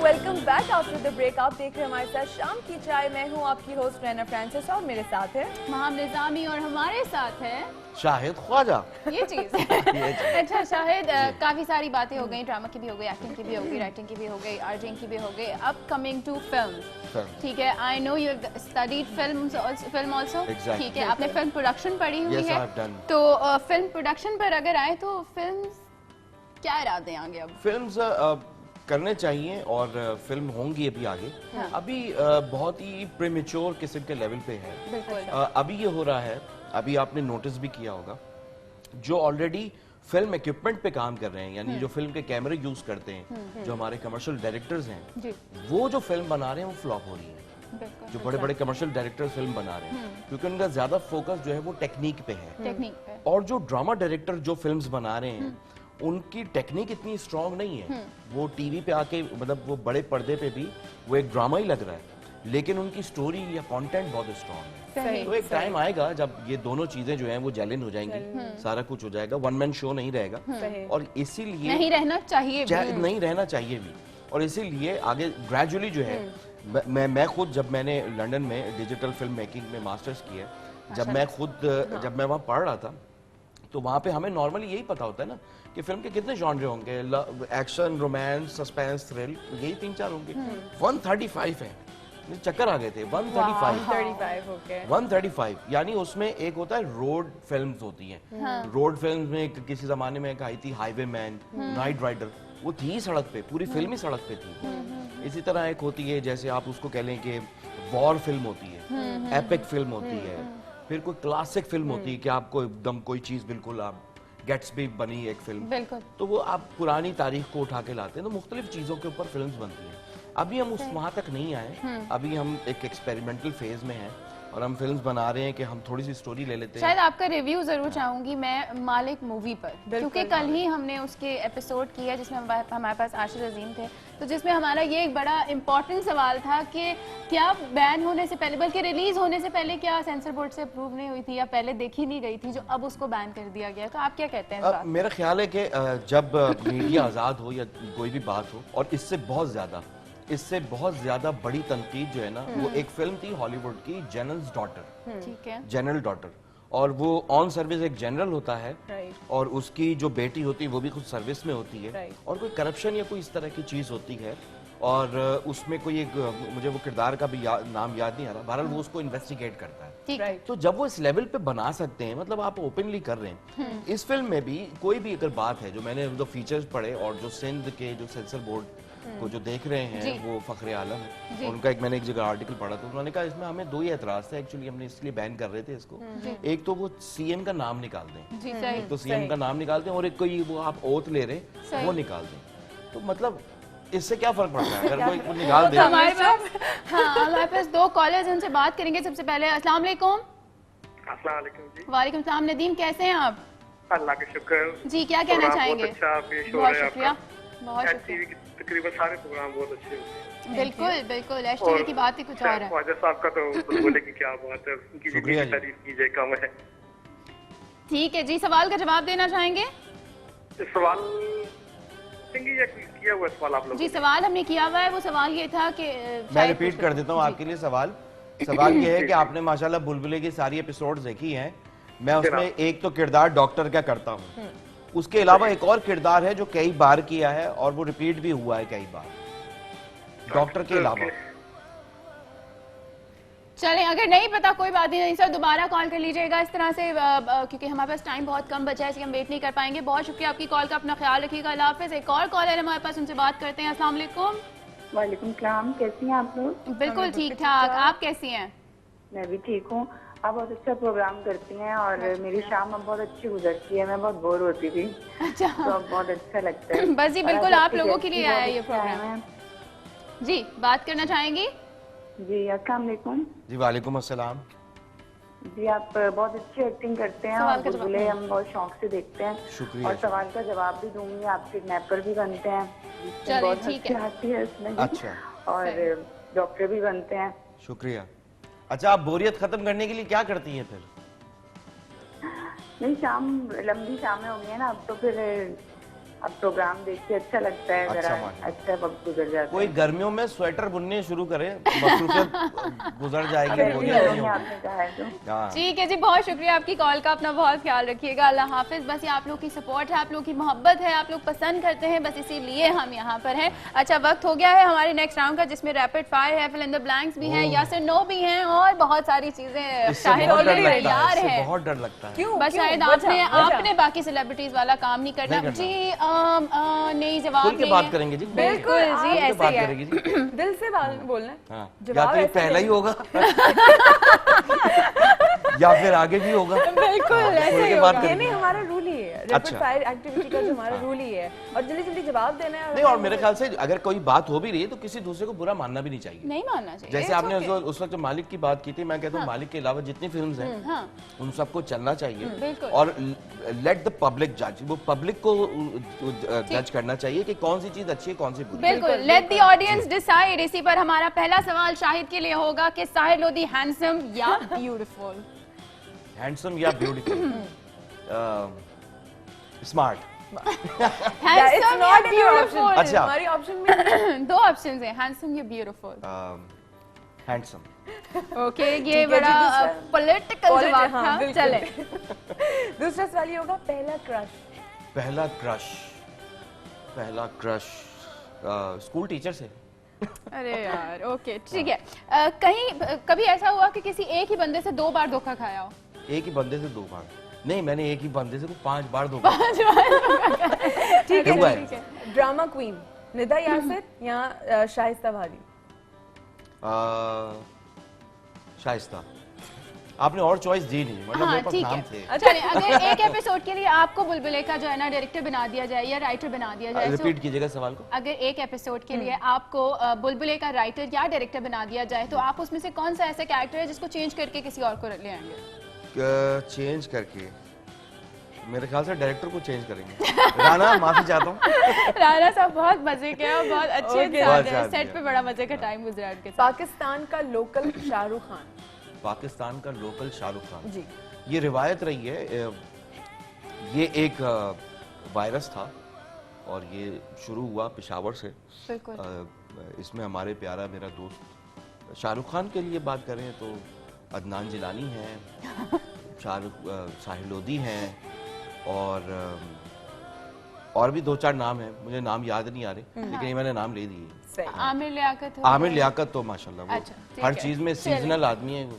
Welcome back after the break. आप देख रहे हैं हमारे साथ शाम की चाय। मैं हूं आपकी होस्ट रैना फ्रांसिस, और मेरे साथ है महाम निजामी, और हमारे साथ है शाहिद ख्वाजा। ये चीज अच्छा शाहिद, काफी सारी बातें हो गई, ड्रामा की भी हो गई, एक्टिंग की भी हो गई, राइटिंग की भी हो गई, आर्टिंग की भी हो गई। अब कमिंग टू फिल्म, ठीक है, I know you have studied film also, ठीक है, आपने फिल्म प्रोडक्शन पढ़ी हुई है, तो फिल्म प्रोडक्शन पर अगर आए तो फिल्म क्या इरादे हैं आगे? अब फिल्म करने चाहिए, और फिल्म होंगी अभी आगे। अभी बहुत ही प्रीमेच्योर किस्म के लेवल पे है। अभी ये हो रहा है अभी आपने नोटिस भी किया होगा, जो ऑलरेडी फिल्म इक्विपमेंट पे काम कर रहे हैं, यानी जो फिल्म के कैमरे यूज करते हैं, जो हमारे कमर्शियल डायरेक्टर्स हैं, वो जो फिल्म बना रहे हैं वो फ्लॉप हो रही है। जो बड़े बड़े कमर्शियल डायरेक्टर फिल्म बना रहे हैं, क्योंकि उनका ज्यादा फोकस जो है वो टेक्निक पे है। और जो ड्रामा डायरेक्टर जो फिल्म्स बना रहे हैं, उनकी टेक्निक इतनी स्ट्रांग नहीं है। वो टीवी पे आके, मतलब वो बड़े पर्दे पे भी वो एक ड्रामा ही लग रहा है, लेकिन उनकी स्टोरी या कंटेंट बहुत स्ट्रांग है। तो एक टाइम आएगा जब ये दोनों चीजें जो हैं वो जेलिन हो जाएंगी, सारा कुछ हो जाएगा, वन मैन शो नहीं रहेगा, और इसीलिए नहीं रहना चाहिए नहीं रहना चाहिए भी। और इसीलिए आगे ग्रेजुअली जो है, मैं खुद, जब मैंने लंदन में डिजिटल फिल्म मेकिंग में मास्टर्स किया, जब मैं वहाँ पढ़ रहा था, तो वहाँ पे हमें नॉर्मली यही पता होता है ना कि फिल्म के कितने जॉनर होंगे, एक्शन, रोमांस, सस्पेंस, थ्रिल, यही 3-4 होंगे। 135 है, चक्कर आ गए थे। 135 यानी उसमें एक होता है रोड फिल्म्स होती हैं। रोड फिल्म्स में किसी जमाने में एक आई थी हाईवे मैन, नाइट राइडर, वो थी सड़क पे, पूरी फिल्म ही सड़क पे थी। इसी तरह एक होती है, जैसे आप उसको कह लें कि वॉर फिल्म होती है, एपिक फिल्म होती है, फिर कोई क्लासिक फिल्म होती है कि आपको एकदम कोई चीज बिल्कुल, आप गेट्सबी बनी एक फिल्म, तो वो आप पुरानी तारीख को उठा के लाते हैं, तो मुख्तलिफ चीजों के ऊपर फिल्म्स बनती हैं। अभी हम उस वहां तक नहीं आए, अभी हम एक एक्सपेरिमेंटल फेज में हैं और हम फिल्म्स बना रहे हैं कि हम थोड़ी सी स्टोरी ले लेते हैं। शायद आपका रिव्यू जरूर चाहूंगी मैं मालिक मूवी पर, क्योंकि कल ही हमने उसके एपिसोड किया जिसमें हमारे पास आशिर अजीम थे, तो जिसमें हमारा ये एक बड़ा इंपॉर्टेंट सवाल था कि क्या बैन होने से पहले, बल्कि रिलीज होने से पहले, क्या सेंसर बोर्ड से अप्रूव नहीं हुई थी या पहले देखी नहीं गई थी, जो अब उसको बैन कर दिया गया? तो आप क्या कहते हैं? मेरा ख्याल है कि जब मीडिया आजाद हो या कोई भी बात हो, और इससे बहुत ज्यादा बड़ी तनकीद जो है ना, वो एक फिल्म थी हॉलीवुड की, जनरल्स डॉटर, ठीक है, जनरल डॉटर, और वो ऑन सर्विस एक जनरल होता है, और उसकी जो बेटी होती है वो भी खुद सर्विस में होती है, और कोई करप्शन या कोई इस तरह की चीज होती है, और उसमें कोई एक, मुझे वो किरदार का भी नाम याद नहीं आ रहा, बहरहाल वो उसको इन्वेस्टिगेट करता है। तो जब वो इस लेवल पे बना सकते हैं, मतलब आप ओपनली कर रहे हैं, इस फिल्म में भी कोई भी अगर बात है, जो मैंने जो फीचर्स पढ़े और जो सिंध के जो सेंसर बोर्ड को जो देख रहे हैं, वो फखरे आलम है, उनका मैंने एक जगह आर्टिकल पढ़ा, तो उन्होंने कहा इसमें हमें 2 ही एतराज थे एक्चुअली, हमने इसलिए बैन कर रहे थे इसको। एक तो वो सीएम का नाम निकाल दें, तो सीएम का नाम निकाल दें, और एक कोई वो आप ओथ ले रहे वो निकाल दें, तो मतलब इससे क्या फर्क पड़ता है अगर कोई निकाल दे। हमारे पास 2 कॉलर्स, उनसे बात करेंगे। सबसे पहले अस्सलाम वालेकुम। अस्सलाम वालेकुम जी। वालेकुम सलाम। नदीम, कैसे हैं आप? अल्लाह का शुक्र जी, क्या कहना चाहेंगे? बहुत अच्छा पेश हो रहा है आपका। बहुत शुक्रिया। तकरीबन सारे प्रोग्राम बहुत अच्छे होते हैं। बिल्कुल बिल्कुल, एचटीवी की बात ही कुछ और है। ख्वाजा साहब का तो बोले कि क्या बात है, उनकी भी तारीफ कीजिए, कम है। ठीक है जी, सवाल का जवाब देना चाहेंगे? सवाल किया हुआ सवाल आप लोग? जी, सवाल हमने किया हुआ है। वो सवाल ये था कि मैं रिपीट कर देता हूँ आपके लिए सवाल ये है कि आपने माशाल्लाह बुलबुले की सारी एपिसोड्स देखी हैं। मैं उसमें एक तो किरदार डॉक्टर का करता हूँ, उसके अलावा एक और किरदार है जो कई बार किया है और वो रिपीट भी हुआ है कई बार, डॉक्टर के अलावा। चलें, अगर नहीं पता कोई बात नहीं सर, दोबारा कॉल कर लीजिएगा इस तरह से, क्योंकि हमारे पास टाइम बहुत कम बचा है, इसलिए हम वेट नहीं कर पाएंगे। बहुत शुक्रिया आपकी कॉल का, अपना ख्याल रखिएगा। अल्लाह हाफिज़। एक और कॉल है हमारे पास, उनसे बात करते हैं। अस्सलाम वालेकुम। वालेकुम सलाम, कैसी हैं आप लोग? बिल्कुल ठीक ठाक, आप कैसी हैं? मैं भी ठीक हूँ। आप बहुत अच्छा प्रोग्राम करती हैं और मेरी शाम अब बहुत अच्छी गुजरती है, मैं बहुत बोर होती थी। अच्छा, तो अब बहुत अच्छा लगता है। बस जी, बिल्कुल आप लोगों के लिए आया ये प्रोग्राम। जी, बात करना चाहेंगी? जी, अस्सलाम वालेकुम। जी वालेकुम अस्सलाम। जी, आप बहुत अच्छी एक्टिंग करते हैं और बुलबुले हम बहुत शौक से देखते हैं। शुक्रिया। और सवाल का जवाब भी दूंगी, आप किडनैपर भी बनते हैं, बहुत हंसी आती है इसमें। अच्छा। और डॉक्टर भी बनते हैं। शुक्रिया। अच्छा, आप बोरियत खत्म करने के लिए क्या करती हैं फिर? नहीं, शाम लंबी शामें हो गई है ना अब, तो फिर अब प्रोग्राम देख के अच्छा लगता है, अच्छा वक्त गुजर जाता है। कोई गर्मियों में स्वेटर बुनने शुरू करे, मसरूफियत गुजर जाएगी। ठीक है जी, बहुत शुक्रिया आपकी कॉल का, अपना बहुत ख्याल रखिएगा। अल्लाह हाफिज। बस ये आप लोग की सपोर्ट है, आप लोग की मोहब्बत है, आप लोग पसंद करते हैं, बस इसीलिए हम यहाँ पर हैं। अच्छा, वक्त हो गया है हमारे नेक्स्ट राउंड का, जिसमें रैपिड फायर है, फिल इन द ब्लैंक्स भी है, यस और नो भी हैं, और बहुत सारी चीजें शाहिद ऑलरेडी तैयार है। बहुत डर लगता है। क्यों? बस शायद आपने बाकी सेलिब्रिटीज वाला काम नहीं करना। जी नहीं, जवाब नहीं बात करेंगे जी, बिल्कुल जी, ऐसे ही करेंगे जी, दिल से बोलना है। जवाब पहला ही होगा। या फिर आगे भी होगा। बिल्कुल ऐसे ही के बाद होगा। ये करेंगे। नहीं हमारा रूल ही है, रैपिड फायर एक्टिविटी का जो हमारा रूल ही है, और जल्दी जल्दी जवाब देना है। नहीं, और मेरे ख्याल से अगर कोई बात हो भी रही है तो किसी दूसरे को बुरा मानना भी नहीं चाहिए। नहीं मानना चाहिए। जैसे आपने उस वक्त मालिक की बात की थी, मैं कहता हूँ मालिक के अलावा जितनी फिल्म्स हैं उन सबको चलना चाहिए, और लेट द पब्लिक जज, वो पब्लिक को जज करना चाहिए कि कौन सी चीज अच्छी है कौन सी बुरी। बिल्कुल, लेट द ऑडियंस डिसाइड। इसी पर हमारा पहला सवाल शाहिद के लिए होगा कि साहिर लोधी हैंडसम या ब्यूटीफुल? हैंडसम या ब्यूटीफुल? स्मार्ट। हैंडसम या ब्यूटीफुल? अच्छा, हमारी ऑप्शन में दो ऑप्शंस हैं, हैंडसम या ब्यूटीफुल। हैंडसम। ओके, ये बड़ा पॉलिटिकल जवाब था। चले दूसरा सवाल ये होगा, पहला क्रश। पहला क्रश, पहला क्रश स्कूल टीचर से। अरे यार, ओके ठीक है। कहीं कभी ऐसा हुआ कि किसी एक ही बंदे से 2 बार धोखा खाया हो? एक ही बंदे से 2 बार नहीं, मैंने एक ही बंदे से 5 बार धोखा। ठीक है। ड्रामा क्वीन निदा यासिर या शाइस्ता भारी? शाइस्ता। आपने और चॉइस दी नहीं, मतलब मेरे पास नाम थे। अच्छा, अगर एक एपिसोड के लिए आपको बुलबुले का जो है ना डायरेक्टर बना दिया जाए या राइटर बना दिया जाए, रिपीट कीजिएगा सवाल को। अगर एक एपिसोड के लिए आपको बुलबुले का राइटर या डायरेक्टर बना दिया जाए तो आप उसमें से कौन सा ऐसा कैरेक्टर है जिसको चेंज करके किसी और को ले आएंगे? चेंज करके मेरे ख्याल से डायरेक्टर को चेंज करेंगे। राना, माफी चाहता हूँ। राना साहब बहुत मजे के और बहुत अच्छे सेट पे बड़ा मजे का टाइम गुजरा उनके साथ। पाकिस्तान का लोकल शाहरुख खान। पाकिस्तान का लोकल शाहरुख खान जी। ये रिवायत रही है, ये एक वायरस था और ये शुरू हुआ पेशावर से। इसमें हमारे प्यारा मेरा दोस्त शाहरुख खान के लिए बात करें तो अदनान जिलानी है, साहिर लोधी हैं, और भी 2-4 नाम हैं, मुझे नाम याद नहीं आ रहे, लेकिन ये मैंने नाम ले दिए। आमिर लियाकत। आमिर लियाकत तो माशाल्लाह वो हर चीज में सीजनल आदमी है।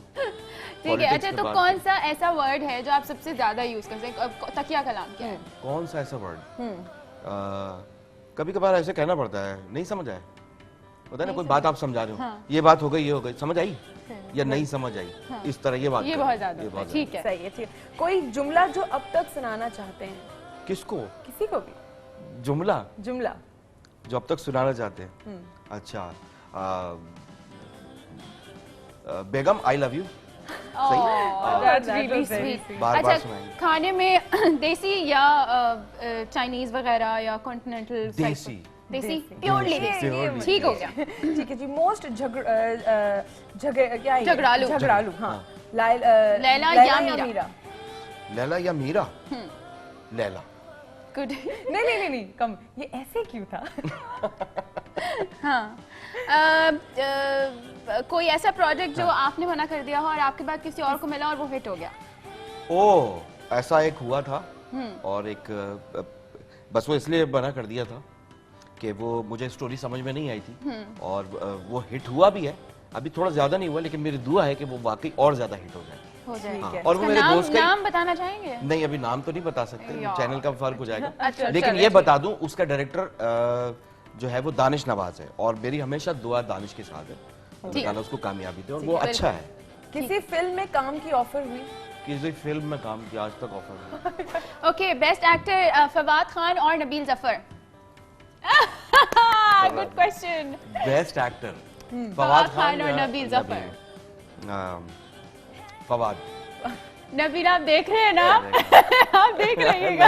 ठीक है। अच्छा, तो कौन सा ऐसा वर्ड है जो आप सबसे ज्यादा यूज करते हैं? तकिया कलाम क्या है? कौन सा ऐसा वर्ड? कभी कभार ऐसे कहना पड़ता है, नहीं समझ आए, होता है ना, कोई बात आप समझा रहे हो, ये बात हो गई, ये हो गई, समझ आई या नहीं समझ आई, इस तरह ये बात, ये बहुत ज्यादा। ठीक है, सही है, ठीक है। कोई जुमला जो अब तक सुनाना चाहते हैं? किसको? किसी को भी। जुमला जो अब तक सुनाना चाहते हैं? अच्छा, बेगम आई लव यू। अच्छा, खाने में देसी या चाइनीज वगैरह या कॉन्टिनेंटल? देसी। प्योरली देसी। ठीक हो गया। ठीक है जी। मोस्ट क्या है? झगड़ालू। हाँ। लैला या मीरा? लैला या मीरा? लैला। गुड। नहीं, कम, ये ऐसे क्यों था? हाँ। कोई ऐसा प्रोजेक्ट जो आपने मना कर दिया हो और आपके बाद किसी और को मिला और वो हिट हो गया? ऐसा एक हुआ था, और एक बस वो इसलिए मना कर दिया था कि वो मुझे स्टोरी समझ में नहीं आई थी, और वो हिट हुआ भी है, अभी थोड़ा ज्यादा नहीं हुआ, लेकिन मेरी दुआ है कि वो वाकई और ज्यादा हिट हो जाए। हाँ। और वो मेरे दोस्त का नाम बताना चाहेंगे? नहीं, अभी नाम तो नहीं बता सकते, चैनल का फर्क हो जाएगा। अच्छा, लेकिन ये बता दूं, उसका डायरेक्टर जो है वो दानिश नवाज है, और मेरी हमेशा दुआ दानिश के साथ है, उसको कामयाबी दे, और वो अच्छा है। किसी फिल्म में काम की ऑफर हुई? किसी फिल्म में काम की आज तक ऑफर हुई। Okay, best actor Fawad Khan और Nabeel Zafar? Good question. Best actor Fawad Khan और नबील जफर? फवाद। नबील, आप देख रहे हैं ना? आप देख रहिएगा।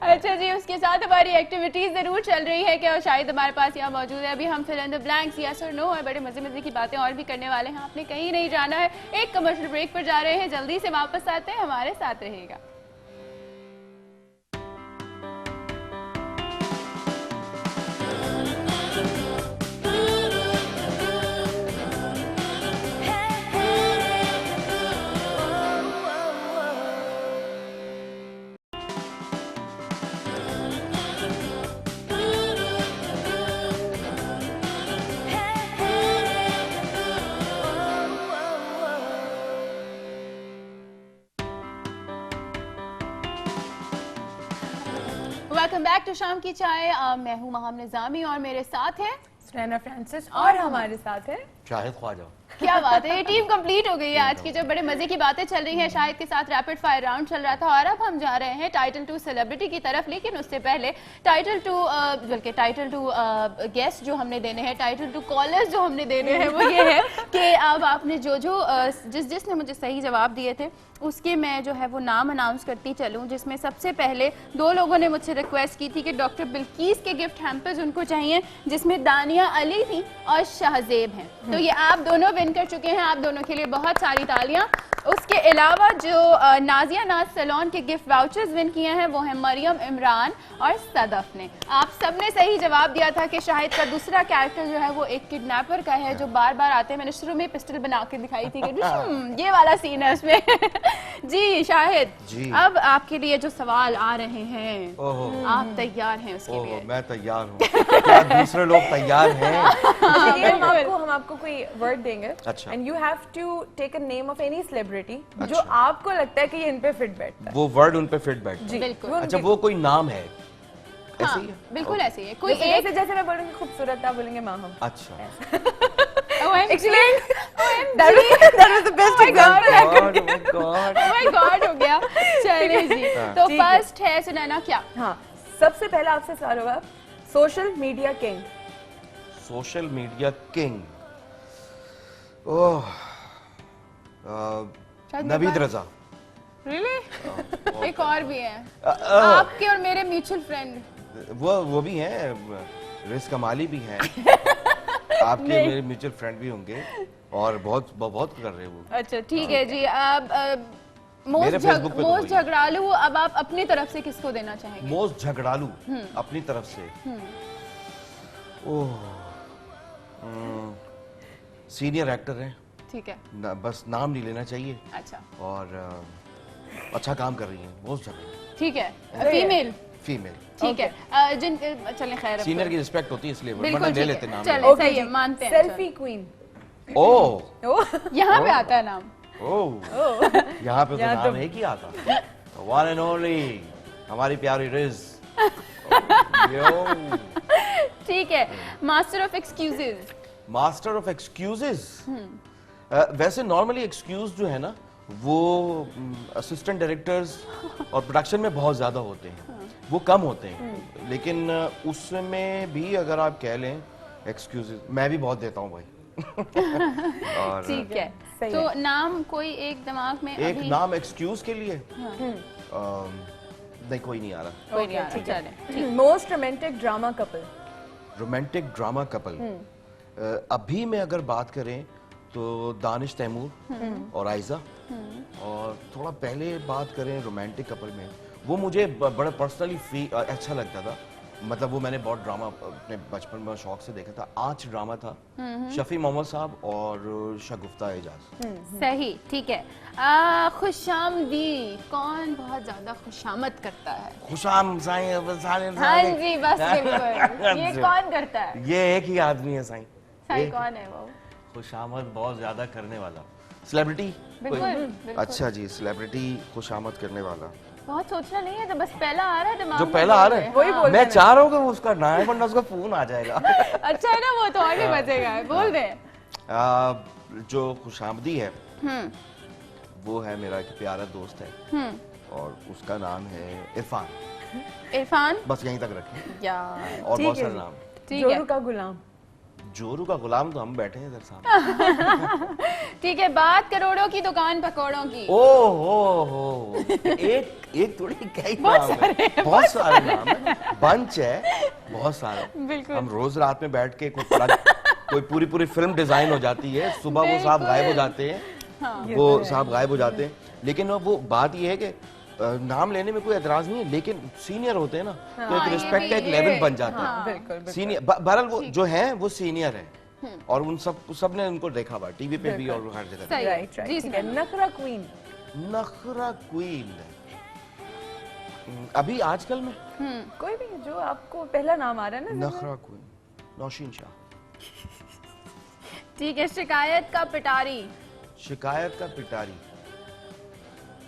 अच्छा जी, उसके साथ हमारी एक्टिविटीज जरूर चल रही है क्या, शायद हमारे पास यहाँ मौजूद है। अभी हम fill in the blanks, yes और नो, और बड़े मजे की बातें और भी करने वाले हैं। आपने कहीं नहीं जाना है, एक कमर्शियल ब्रेक पर जा रहे हैं, जल्दी से वापस आते हैं, हमारे साथ रहेगा। वेलकम बैक टू शाम की चाय। मैं हूँ महाम निजामी और मेरे साथ है सुनैना फ्रांसिस, और हमारे साथ है शाहिद ख्वाजा। क्या बात है, ये टीम कंप्लीट हो गई है आज की। जो बड़े मजे की बातें चल रही हैं, शाहिद के साथ रैपिड फायर राउंड चल रहा था और अब हम जा रहे हैं टाइटल 2 सेलिब्रिटी की तरफ। लेकिन उससे पहले टाइटल 2 बल्कि टाइटल 2 गेस्ट जो हमने देने हैं, टाइटल 2 कॉलर्स जो हमने देने हैं, वो ये है कि अब आपने जिसने मुझे सही जवाब दिए थे उसके मैं जो है वो नाम अनाउंस करती चलूँ। जिसमें सबसे पहले 2 लोगों ने मुझसे रिक्वेस्ट की थी कि डॉक्टर बिल्कीस के गिफ्ट हैम्पर्स उनको चाहिए, जिसमें दानिया अली थी और शाहजेब हैं। तो ये आप दोनों विन कर चुके हैं, आप दोनों के लिए बहुत सारी तालियां। उसके अलावा जो नाजिया नाज सैलून के गिफ्ट वाउचर्स विन किए हैं वो हैं मरियम इमरान और सदफ ने। आप सबने सही जवाब दिया था कि शाहिद का दूसरा कैरेक्टर जो है वो एक किडनैपर का है जो बार बार आते हैं। मैंने शुरू में पिस्टल बना के दिखाई थी कि ये वाला सीन है उसमें। जी शाहिद जी। अब आपके लिए जो सवाल आ रहे हैं, आप तैयार हैं उसके लिए? मैं तैयार हूँ। क्या दूसरे लोग तैयार हैं? हम आपको कोई वर्ड देंगे and you have to take a name of any celebrity जो आपको लगता है कि ये इन पे फिट बैठता है। वो वर्ड उन पे फिट बैठता है। बिल्कुल। अच्छा, वो कोई नाम है? ऐसे ही है? बिल्कुल ऐसे ही है। कोई एक जैसे मैं बोलूंगी खूबसूरत, आप बोलेंगे माहम। अच्छा। Excellent. That was the best example. Oh my God, हो गया। चलिए जी, तो फर्स्ट है सुनैना क्या? हाँ, सबसे पहला आपसे सवाल होगा, social media king. Social media king, oh, Naveed Raza. Really? एक और भी है, आपके और मेरे म्यूचुअल फ्रेंड। वो भी हैं, रिज कमाली भी हैं। आपके मेरे म्यूचुअल फ्रेंड भी होंगे और बहुत कर रहे हैं वो। अच्छा ठीक है जी। अब मोस्ट झगड़ालू, अब आप अपनी तरफ से किसको देना चाहेंगे? मोस्ट झगड़ालू अपनी तरफ से, ओह, सीनियर एक्टर हैं। ठीक है, बस नाम नहीं लेना चाहिए। अच्छा। और अच्छा काम कर रही हैं, बहुत झगड़े। ठीक है, फीमेल। ठीक है, जिन चलें खैर, सीनियर की रिस्पेक्ट होती है इसलिए वरना ले लेते नाम। चलें, सही है, मानते हैं। Selfie queen. ओह, यहाँ पे आता है नाम। ओह, यहाँ पे तो नाम एक ही आता, वन एंड ओनली हमारी प्यारी रिज। ठीक है, master of excuses. Master of excuses, वैसे नॉर्मली एक्सक्यूज जो है ना वो असिस्टेंट डायरेक्टर्स और प्रोडक्शन में बहुत ज्यादा होते हैं, वो कम होते हैं। लेकिन उसमें भी अगर आप कह लें एक्सक्यूजेज, मैं भी बहुत देता हूँ भाई। ठीक है, तो नाम कोई एक दिमाग में? एक नाम एक्सक्यूज के लिए नहीं, कोई नहीं आ रहा। कोई नहीं आ रहा। Most romantic drama couple. Romantic drama couple, अभी में अगर बात करें तो दानिश तैमूर और आयजा, और थोड़ा पहले बात करें रोमांटिक कपल में, वो मुझे बड़ा पर्सनली अच्छा लगता था। मतलब वो मैंने बहुत ड्रामा अपने बचपन में शौक से देखा था। आज ड्रामा था शफी मोहम्मद साहब और शगुफ्ता एजाज। सही, ठीक है। खुशामदी, कौन बहुत ज्यादा खुशामद करता है? खुशाम साईं, हाँ जी, बस बिल्कुल। ये कौन करता है? ये एक ही आदमी है साईं। साईं कौन है वो? खुशामद बहुत ज्यादा करने वाला सेलिब्रिटी। बिल्कुल। अच्छा जी, सेलिब्रिटी खुशामद करने वाला। बहुत सोचना नहीं है, तो बस पहला आ रहा है दिमाग जो में, पहला आ रहा है वही बोल। मैं चाह रहा हूँ कि उसका ना है वरना उसका फोन आ जाएगा। अच्छा है ना, वो तो और भी बचेगा। बोल दे। जो खुशामदी है वो है मेरा एक प्यारा दोस्त है और उसका नाम है इरफान। इरफान, बस यहीं तक रखें यार। और बहुत सारे नाम। जोरू का गुलाम। जोरू का गुलाम तो हम बैठे हैं इधर सामने। ठीक है, बात करोड़ों की दुकान पकौड़ों की। हो एक थोड़ी कई नाम है, बहुत सारे नाम है, बंच है बहुत सारा। बिल्कुल। हम रोज रात में बैठ के कोई पूरी फिल्म डिजाइन हो जाती है, सुबह वो साहब गायब हो जाते हैं। हाँ। वो साहब गायब हो जाते हैं, लेकिन वो बात ये है कि नाम लेने में कोई एतराज नहीं है, लेकिन सीनियर होते हैं ना, तो एक रिस्पेक्ट का एक लेवल बन जाता है। बिल्कुल। सीनियर बहरहाल वो जो है वो सीनियर है और उन सब ने उनको देखा हुआ टीवी पे भी और हर जगह। राइट। नखरा क्वीन। नखरा क्वीन अभी आजकल में कोई भी जो आपको पहला नाम आ रहा है ना। नखरा क्वीन, नौशीन शाह। ठीक है, शिकायत का पिटारी। शिकायत का पिटारी,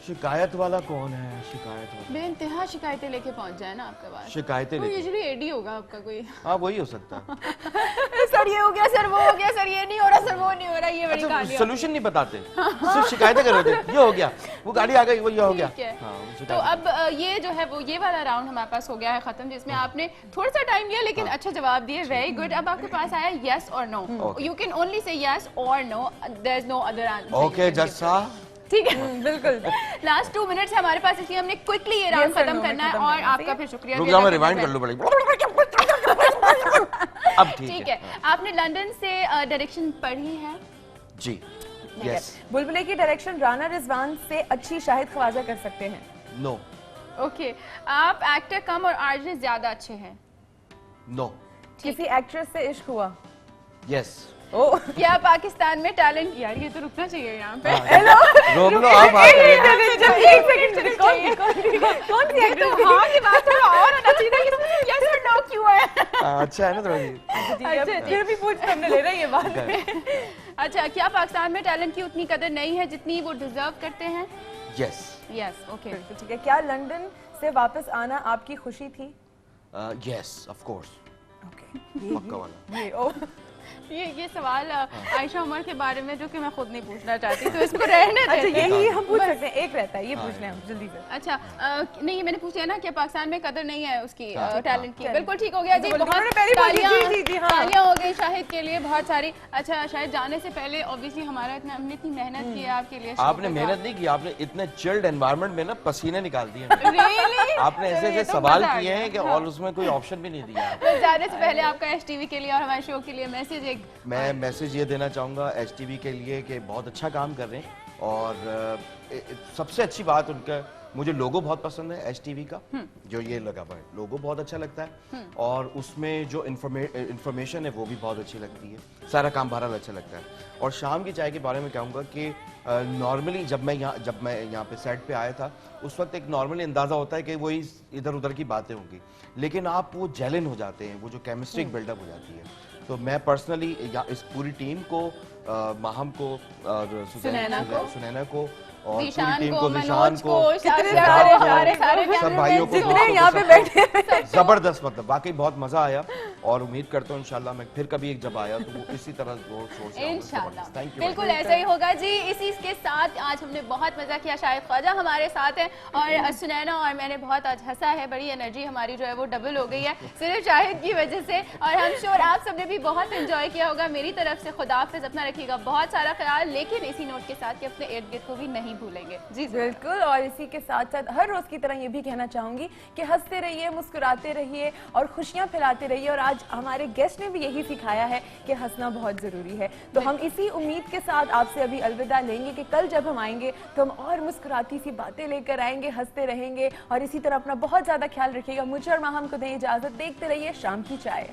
शिकायत वाला कौन है? शिकायत वाला बेइंतहा शिकायतें लेके पहुंच जाए ना आपके पास। शिकायतें लेके। यूजुअली एडी होगा आपका कोई। हाँ, वही हो सकता है। सर, ये हो गया सर, वो हो गया सर, ये नहीं हो रहा सर, वो नहीं हो रहा, ये बड़ी कहानी। सोल्यूशन नहीं बताते, सिर्फ शिकायतें कर रहे थे, ये हो गया, वो गाड़ी आ गई, वो ये हो गया। तो अब ये जो है वो ये वाला राउंड हमारे पास हो गया है खत्म, जिसमें आपने थोड़ा सा टाइम लिया लेकिन अच्छा जवाब दिए, वेरी गुड। अब आपके पास आया यस और no, you can only say yes और no, there is no other answer. Okay Jassa, ठीक है बिल्कुल। लास्ट 2 मिनट्स हमारे पास, इसलिए हमने क्विकली ये राउंड खत्म करना है। और आपका फिर शुक्रिया। रुक जाओ, मैं रिवाइंड कर लूं बड़ी। अब ठीक है। आपने लंदन से डायरेक्शन पढ़ी है? जी यस। बुलबुले की डायरेक्शन राना रिजवान से अच्छी शाहिद ख्वाजा कर सकते हैं? नो। ओके। आप एक्टर कम और आर्टिस्ट ज्यादा अच्छे हैं? नो। किसी एक्ट्रेस से इश्क हुआ? यस। क्या पाकिस्तान में टैलेंट, यार ये तो रुकना चाहिए यहाँ पे। हेलो रोक लो आप, बात एक सेकंड, कौन सी एक्ट्रेस? हाँ की बात थोड़ा और होना चाहिए था, ये तो मुझे यस और नो क्यों है? अच्छा है ना थोड़ा, फिर भी पूछ हमने ले रही है बात में। अच्छा, क्या पाकिस्तान में टैलेंट की उतनी कदर नहीं है जितनी वो डिजर्व करते हैं? यस। यस, ओके ठीक है। क्या लंदन से वापस आना आपकी खुशी थी? Yes of course. ओके, पक्का वाला। ये सवाल आयशा उमर के बारे में जो कि मैं खुद नहीं पूछना चाहती, तो इसको रहने देते हैं। अच्छा, यही हम पूछ सकते हैं, एक रहता है, ये पूछ लें हम जल्दी से। अच्छा, नहीं मैंने पूछ लिया ना कि पाकिस्तान में कदर नहीं है उसकी टैलेंट की। बिल्कुल ठीक हो गया जी, बहुत तालियां हो गई शाहिद के लिए, बहुत सारी। अच्छा, शायद जाने से पहले ऑब्वियसली हमारा हमने इतनी मेहनत की है आपके लिए। आपने मेहनत नहीं की, आपने इतने चिल्ड एनवायरनमेंट में ना पसीने निकाल दिए। आपने ऐसे ऐसे सवाल किए हैं कि और उसमें कोई ऑप्शन भी नहीं दिया। जाने से पहले आपका एचटीवी के लिए और हमारे शो के लिए मैसेज? मैं मैसेज ये देना चाहूँगा एचटीवी के लिए कि बहुत अच्छा काम कर रहे हैं, और सबसे अच्छी बात उनका, मुझे लोगो बहुत पसंद है एचटीवी का, जो ये लगा हुआ है लोगो बहुत अच्छा लगता है, और उसमें जो इन्फॉर्मेशन है वो भी बहुत अच्छी लगती है, सारा काम बहरहाल अच्छा लगता है। और शाम की चाय के बारे में कहूँगा कि नॉर्मली जब मैं यहाँ पे सेट पे आया था, उस वक्त एक नॉर्मली अंदाज़ा होता है कि वही इधर उधर की बातें होंगी, लेकिन आप वो जेलन हो जाते हैं, वो जो केमिस्ट्री बिल्डअप हो जाती है। तो मैं पर्सनली इस पूरी टीम को, माहम को और सुनैना को और पूरी टीम को, निशान को, सब भाइयों को, यहाँ पे बैठे जबरदस्त, मतलब वाकई बहुत मजा आया, और उम्मीद करता हूँ इंशाल्लाह मैं फिर कभी एक जब आया तो वो इसी तरह इंशाल्लाह बिल्कुल ऐसा ही होगा जी। इसी के साथ आज हमने बहुत मजा किया, शाहिद ख्वाजा हमारे साथ है और सुनैना और मैंने बहुत आज हंसा है, बड़ी एनर्जी हमारी जो है वो डबल हो गई है सिर्फ शाहिद की वजह से, और हम श्योर आप सबने भी बहुत एंजॉय किया होगा। मेरी तरफ से खुदाफिज, अपना रखिएगा बहुत सारा ख्याल, लेकिन इसी नोट के साथ कि अपने इर्द गिर्द को भी नहीं भूलेंगे। जी बिल्कुल, और इसी के साथ साथ हर रोज की तरह ये भी कहना चाहूंगी कि हंसते रहिए, मुस्कुराते रहिए और खुशियां फैलाते रहिए, और आज हमारे गेस्ट ने भी यही सिखाया है कि हंसना बहुत जरूरी है। तो हम इसी उम्मीद के साथ आपसे अभी अलविदा लेंगे कि कल जब हम आएंगे तो हम और मुस्कुराती सी बातें लेकर आएंगे, हंसते रहेंगे, और इसी तरह अपना बहुत ज्यादा ख्याल रखिएगा। मुझे और माहम को दें इजाजत, देखते रहिए शाम की चाय।